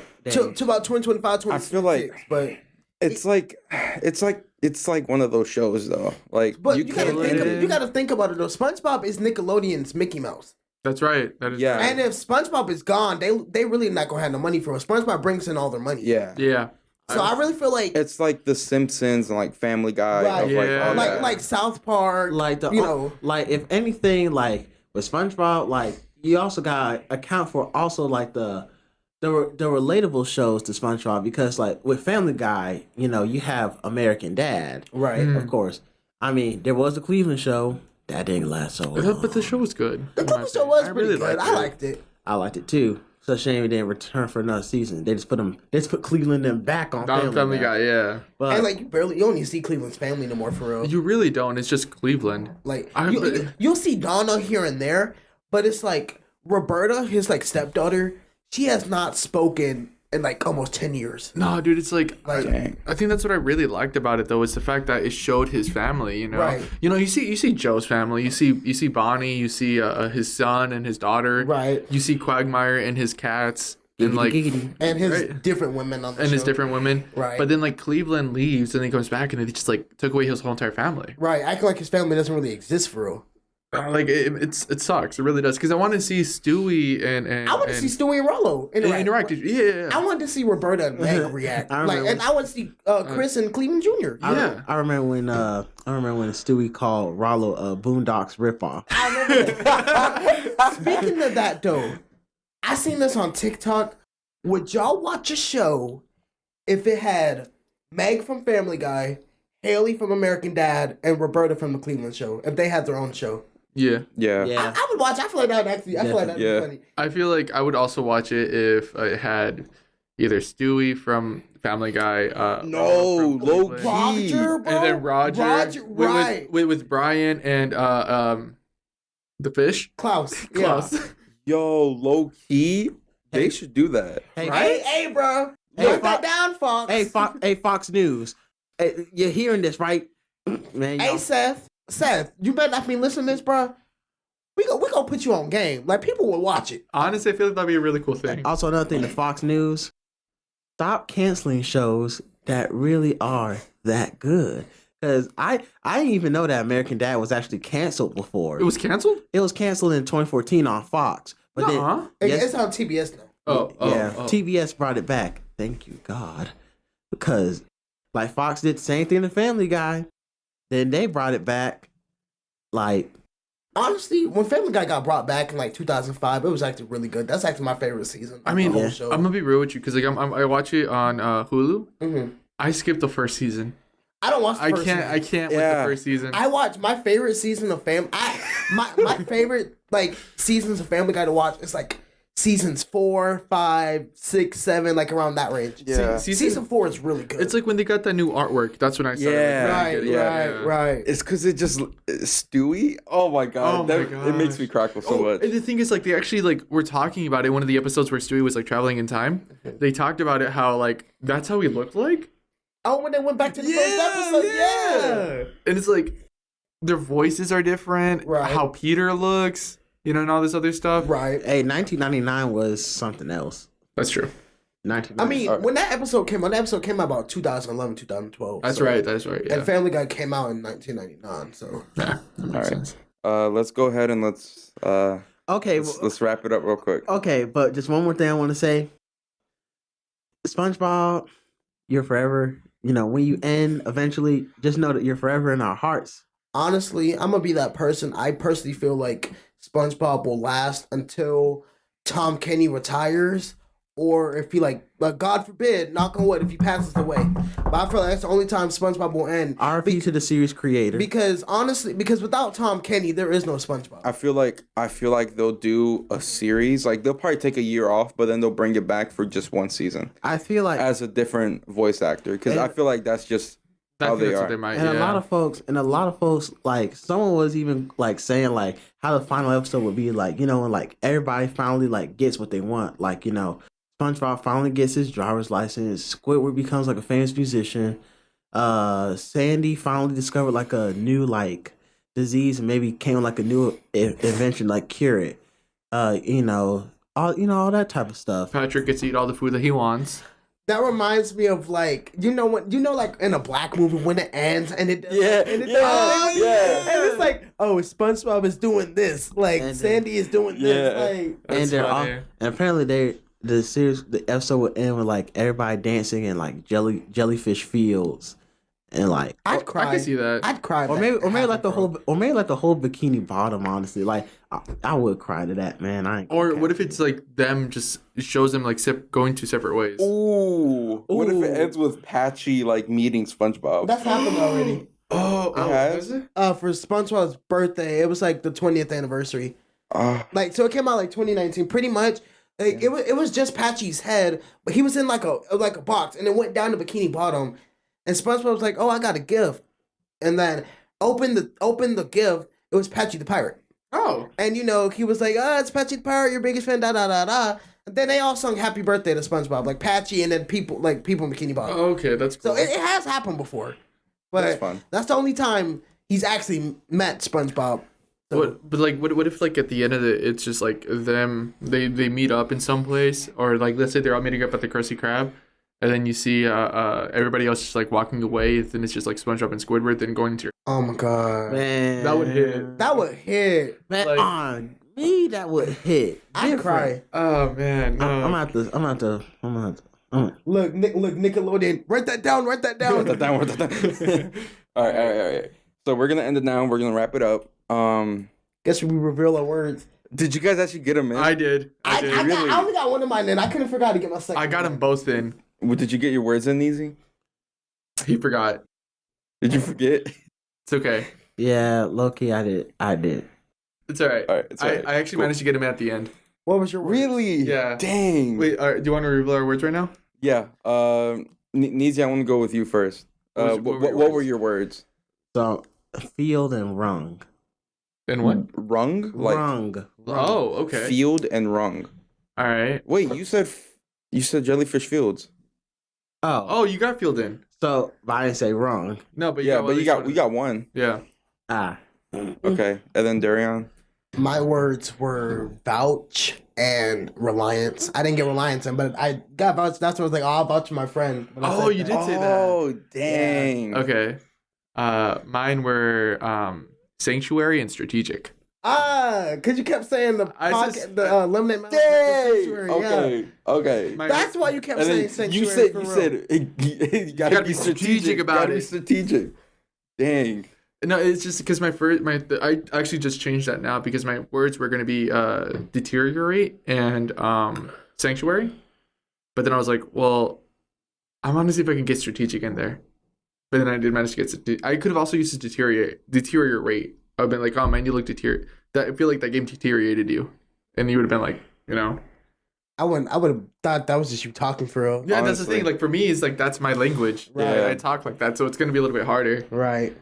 about 2025, 2026. I feel like, but it's like one of those shows though. Like, you gotta think about it though. SpongeBob is Nickelodeon's Mickey Mouse. That's right. That is Yeah. right. And if SpongeBob is gone, they really not gonna have no money for it. SpongeBob brings in all their money. Yeah. Yeah. So I really feel like It's like The Simpsons and like Family Guy. Right. Of, Yeah. all that. like South Park, like the you know. like if anything, like with SpongeBob, like you also got to account for also like the relatable shows to SpongeBob, because like with Family Guy, you have American Dad, Right. Of course. I mean, there was the Cleveland show that didn't last so long. But the show was good. The Cookie Show was pretty good. I liked it. I liked it too. It's a shame it didn't return for another season. They just put Cleveland and back on Family Guy, yeah. But And like you don't even see Cleveland's family no more for real. You really don't. It's just Cleveland. Like I- you'll see Donna here and there, but it's like Roberta, his like stepdaughter, she has not spoken in like almost 10 years. No, dude, it's like Dang. I think that's what I really liked about it though, is the fact that it showed his family, Right. You see Joe's family, you see Bonnie, you see his son and his daughter. Right. You see Quagmire and his cats and like And his Right. different women on the and show. his different women. Right. But then like Cleveland leaves and he comes back and they just like took away his whole entire family. Right. Acting like his family doesn't really exist for real. Like it sucks. It really does. Because I want to see Stewie and I want to see Stewie and Rollo interact. Yeah. I want to see Roberta and Meg react. I remember And I want to see Chris and Cleveland Jr. Yeah. I remember when Stewie called Rollo a Boondocks ripoff. I remember that. Speaking of that, though, I seen this on TikTok. Would y'all watch a show if it had Meg from Family Guy, Haley from American Dad, and Roberta from the Cleveland Show? If they had their own show, Yeah. Yeah. Yeah. I would watch. I feel like that would actually. I feel like that'd Yeah. be funny. I feel like I would also watch it if it had either Stewie from Family Guy. No, from low Cleveland, key. Roger, bro. and then Roger, right? with Brian and the fish. Klaus. Klaus. Yeah. Yo, low key. They should do that. Hey, Hey, bro. Hey, Put that down, Fox. Hey, Fox News. Hey, you're hearing this, right? Man, Hey, Seth, you better not be listening to this, bro. We gonna put you on game. Like, people will watch it. Honestly, I feel like that'd be a really cool thing. Also, another thing, the Fox News, stop canceling shows that really are that good. Because I didn't even know that American Dad was actually canceled before. It was canceled? It was canceled in 2014 on Fox. But Nuh-uh. then, yes, It's on TBS now. Oh, yeah, oh. TBS brought it back. Thank you, God. Because, like, Fox did the same thing to Family Guy. Then they brought it back. Like, Honestly, when Family Guy got brought back in like 2005, it was actually really good. That's actually my favorite season. I mean, the whole yeah. show. I'm gonna be real with you because like I watch it on Hulu. Mhm. I skipped the first season. I don't watch. The I first can't season. with the Yeah. first season. I watch my favorite season of my favorite like seasons of Family Guy to watch is like seasons 4, 5, 6, 7, like around that range. Yeah. Season 4 is really good. It's like when they got that new artwork. That's when I started. Yeah. Like, really getting it. right. It's because it just Stewie. Oh my god, Oh my it makes me crackle so much. And the thing is, like, they actually like were talking about it. One of the episodes where Stewie was like traveling in time. They talked about it. How like that's how he looked like. Oh, when they went back to the first episode, yeah. And it's like their voices are different. Right. How Peter looks. you know, and all this other stuff. Right. Hey, 1999 was something else. That's true. 1999. I mean, when that episode came out about 2011, 2012. That's so- right. That's right. Yeah. And Family Guy came out in 1999, so. Yeah, that makes All right. sense. Let's go ahead and let's okay, let's wrap it up real quick. okay, but just one more thing I want to say. SpongeBob, you're forever. You know, when you end, eventually, just know that you're forever in our hearts. Honestly, I'm gonna be that person. I personally feel like SpongeBob will last until Tom Kenny retires, or if he like God forbid, knock on wood, if he passes away. But I feel like that's the only time SpongeBob will end. RP to the series creator. Because honestly, because without Tom Kenny, there is no SpongeBob. I feel like they'll do a series. Like they'll probably take a year off, but then they'll bring it back for just one season I feel like, as a different voice actor. Because I feel like that's just I how think they that's are. what they might. and Yeah. a lot of folks, like someone was even like saying like how the final episode would be like, you know, and like everybody finally like gets what they want. Like, you know, SpongeBob finally gets his driver's license. Squidward becomes like a famous musician. Sandy finally discovered like a new like disease and maybe came with, like a new invention like cure it. You know all that type of stuff. Patrick gets to eat all the food that he wants. That reminds me of like like in a black movie when it ends and it does, Yeah, and it yeah, does, yeah. and it's like, oh, SpongeBob is doing this, like And then- Sandy is doing this, Yeah. like That's they're all, funny. and apparently the episode would end with like everybody dancing in like jellyfish fields and like I'd cry. I can see that. I'd cry. if or that maybe like the happened, whole Bikini Bottom. Honestly, like I would cry to that, man. I ain't Or gonna what if it's like them just it shows them like going two separate ways? Ooh. What if Ooh. it ends with Patchy like meeting SpongeBob? That's happened already. Oh, has? is it? For SpongeBob's birthday, it was like the 20th anniversary. Like, so it came out like 2019, pretty much. Like it was just Patchy's head, but he was in like a box, and it went down to Bikini Bottom, and SpongeBob was like, "Oh, I got a gift," and then opened the gift. It was Patchy the pirate, Oh, and he was like, "Oh, it's Patchy the pirate, your biggest fan." Da da da da. And then they all sung "Happy Birthday" to SpongeBob, like Patchy, and then people in Bikini Bottom. okay, that's cool. So it has happened before, but That's fun. that's the only time he's actually met SpongeBob. So, What if like at the end of it, it's just like them they meet up in some place, or like let's say they're all meeting up at the Krusty Krab, and then you see everybody else just like walking away, then it's just like SpongeBob and Squidward, then going to oh my god, man, That would hit. that would hit. man like- on me. That would hit. I'd Different. cry. oh man, no. I'm gonna have to. Look, Nickelodeon. Write that down. Write that down. Write that down. All right. So we're gonna end it now. We're gonna wrap it up. Guess we reveal our words. Did you guys actually get them in? I did. I did. I only got one of mine in. I couldn't forget to get my second. I got one. them both in. Did you get your words in, Easy? He forgot. Did you forget? It's okay. Yeah, Loki, I did. It's all right. All right, it's all right. I actually Cool. managed to get him at the end. What was your word? Really? Yeah. Dang. Wait, do you want to reveal our words right now? Yeah. Neezy, I want to go with you first. What What were your words? So field and rung. And what? Rung? Like Rung. Oh, okay. field and rung. All right. Wait, you said Jellyfish Fields. Oh, you got filled in. So but I didn't say wrong. No, but Yeah, at but least we got one. Yeah. Ah. Okay. And then Daryon. My words were vouch and reliance. I didn't get reliance in, but I got vouch. That's what I was like. Oh, I'll vouch for my friend. When I Oh, said you that. did say that. Oh, dang. Okay. Mine were sanctuary and strategic. Because you kept saying the I pocket, just- the lemonade mouth. Dang. Sanctuary, yeah. Okay. My- That's why you kept And saying then sanctuary. you said you gotta be strategic about gotta it. Be strategic. Dang. No, it's just because I actually just changed that now because my words were gonna be deteriorate and sanctuary, but then I was like, well, I want to see if I can get strategic in there, but then I did manage to get. I could have also used to deteriorate. I've been like, oh man, you look deteriorate. That I feel like that game deteriorated you, and you would have been like, I would have thought that was just you talking for real. Yeah, that's the Honestly. thing. Like for me, it's like that's my language. Right. Yeah, I talk like that, so it's gonna be a little bit harder. Right.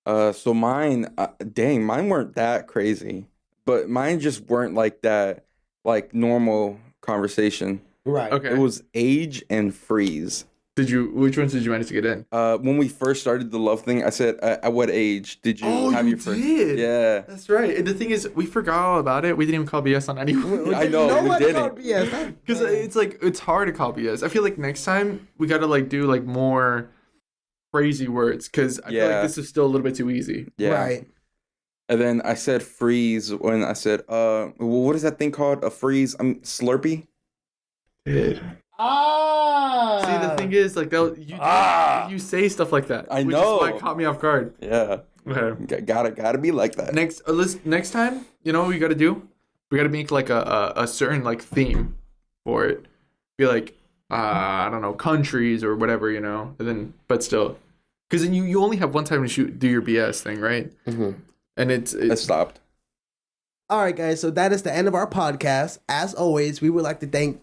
So mine, mine weren't that crazy, but mine just weren't like that, like normal conversation. Right. Okay. It was age and freeze. Which ones did you manage to get in? When we first started the love thing, I said, at what age did you have your first? did. Yeah. That's right. And the thing is, we forgot all about it. We didn't even call BS on anyone. I know, we Nobody didn't. called BS. Because it's like, it's hard to call BS. I feel like next time we gotta like do like more crazy words because I feel like this is still a little bit too easy. Yeah. Right. And then I said freeze when I said, what is that thing called? A freeze? Slurpee? See, the thing is, like, you say stuff like that. I which know. is why it caught me off guard. Yeah. Okay. Gotta be like that. Next time, you know what we gotta do? We gotta make like a certain like theme for it. Be like, I don't know, countries or whatever, you know. And then, but still, because then you only have one time to do your BS thing, right? Mm-hmm. And it stopped. All right, guys. So that is the end of our podcast. As always, we would like to thank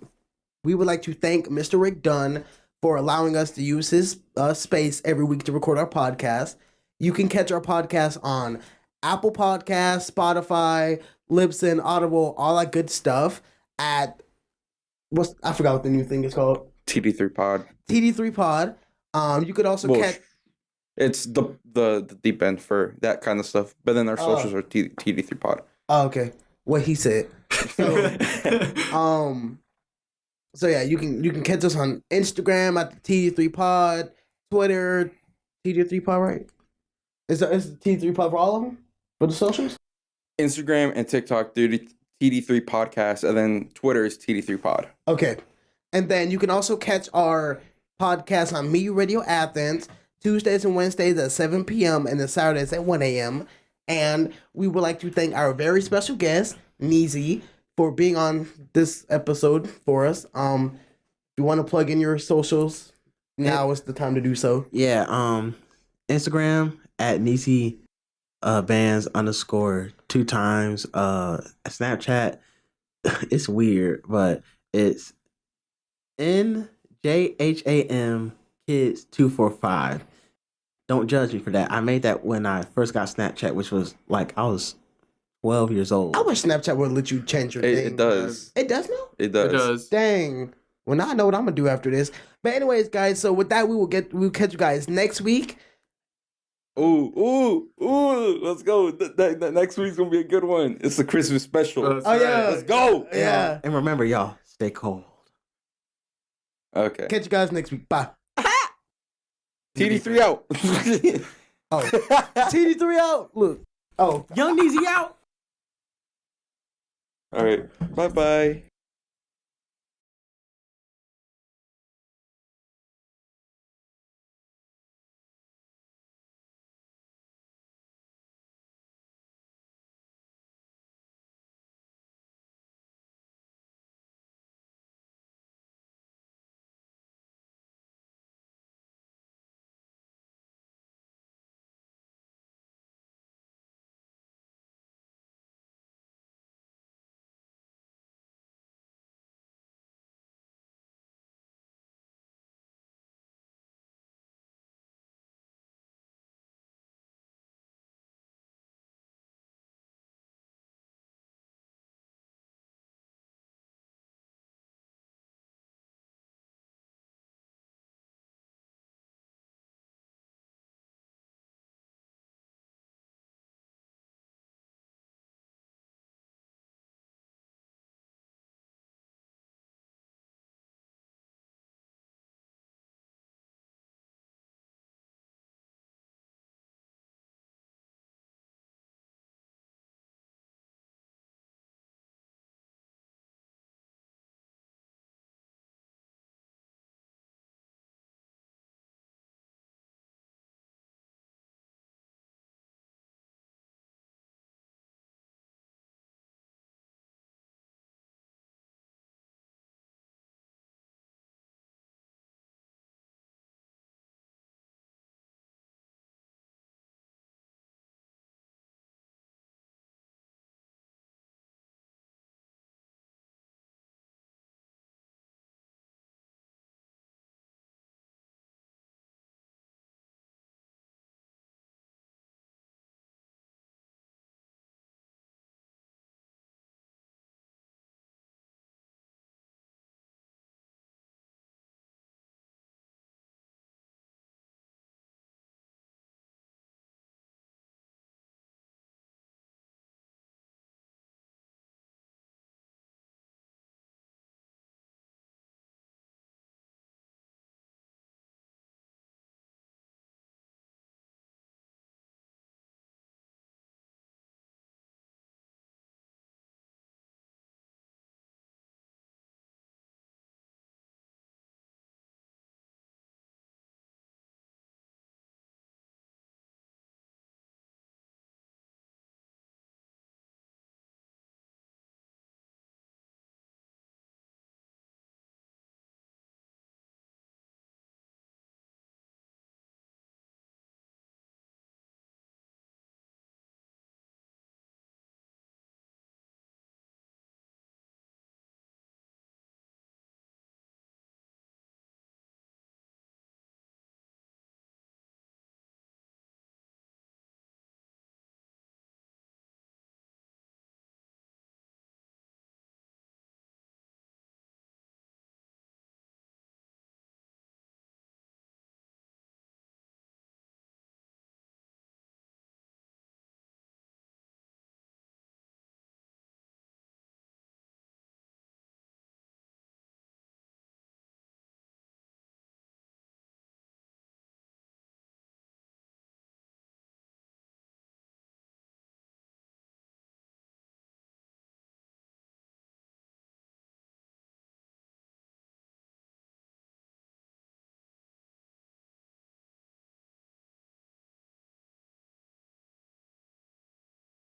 Mr. Rick Dunn for allowing us to use his space every week to record our podcast. You can catch our podcast on Apple Podcasts, Spotify, Libsyn, Audible, all that good stuff at I forgot what the new thing is called. TD3 Pod. TD3 Pod. You could also catch. It's the deep end for that kind of stuff. But then our socials are TD3 Pod. Oh, okay. What he said. So yeah, you can catch us on Instagram at the TD3 Pod, Twitter, TD3 Pod, right? Is the TD3 Pod for all of them? For the socials? Instagram and TikTok, dude, TD3 Podcast, and then Twitter is TD3 Pod. Okay. And then you can also catch our podcast on Me Radio Athens, Tuesdays and Wednesdays at 7 p.m. and then Saturdays at 1 a.m. And we would like to thank our very special guest, Neezy, for being on this episode for us. If you want to plug in your socials, now is the time to do so. Yeah, Instagram at Neezybans _ 2 times. Snapchat, it's weird, but it's NJHAM Kids 245. Don't judge me for that. I made that when I first got Snapchat, which was like I was 12 years old. I wish Snapchat would let you change your name. It does. It does now? It does. It does. Dang. Well, now I know what I'm gonna do after this. But anyways, guys, so with that, we'll catch you guys next week. Ooh, let's go. That next week's gonna be a good one. It's the Christmas special. Oh yeah. Let's go. Yeah. And remember, y'all, stay cold. Okay. Catch you guys next week. Bye. TD3 out. Oh. TD3 out. Look. Oh. Young Neezy out. All right. Bye-bye.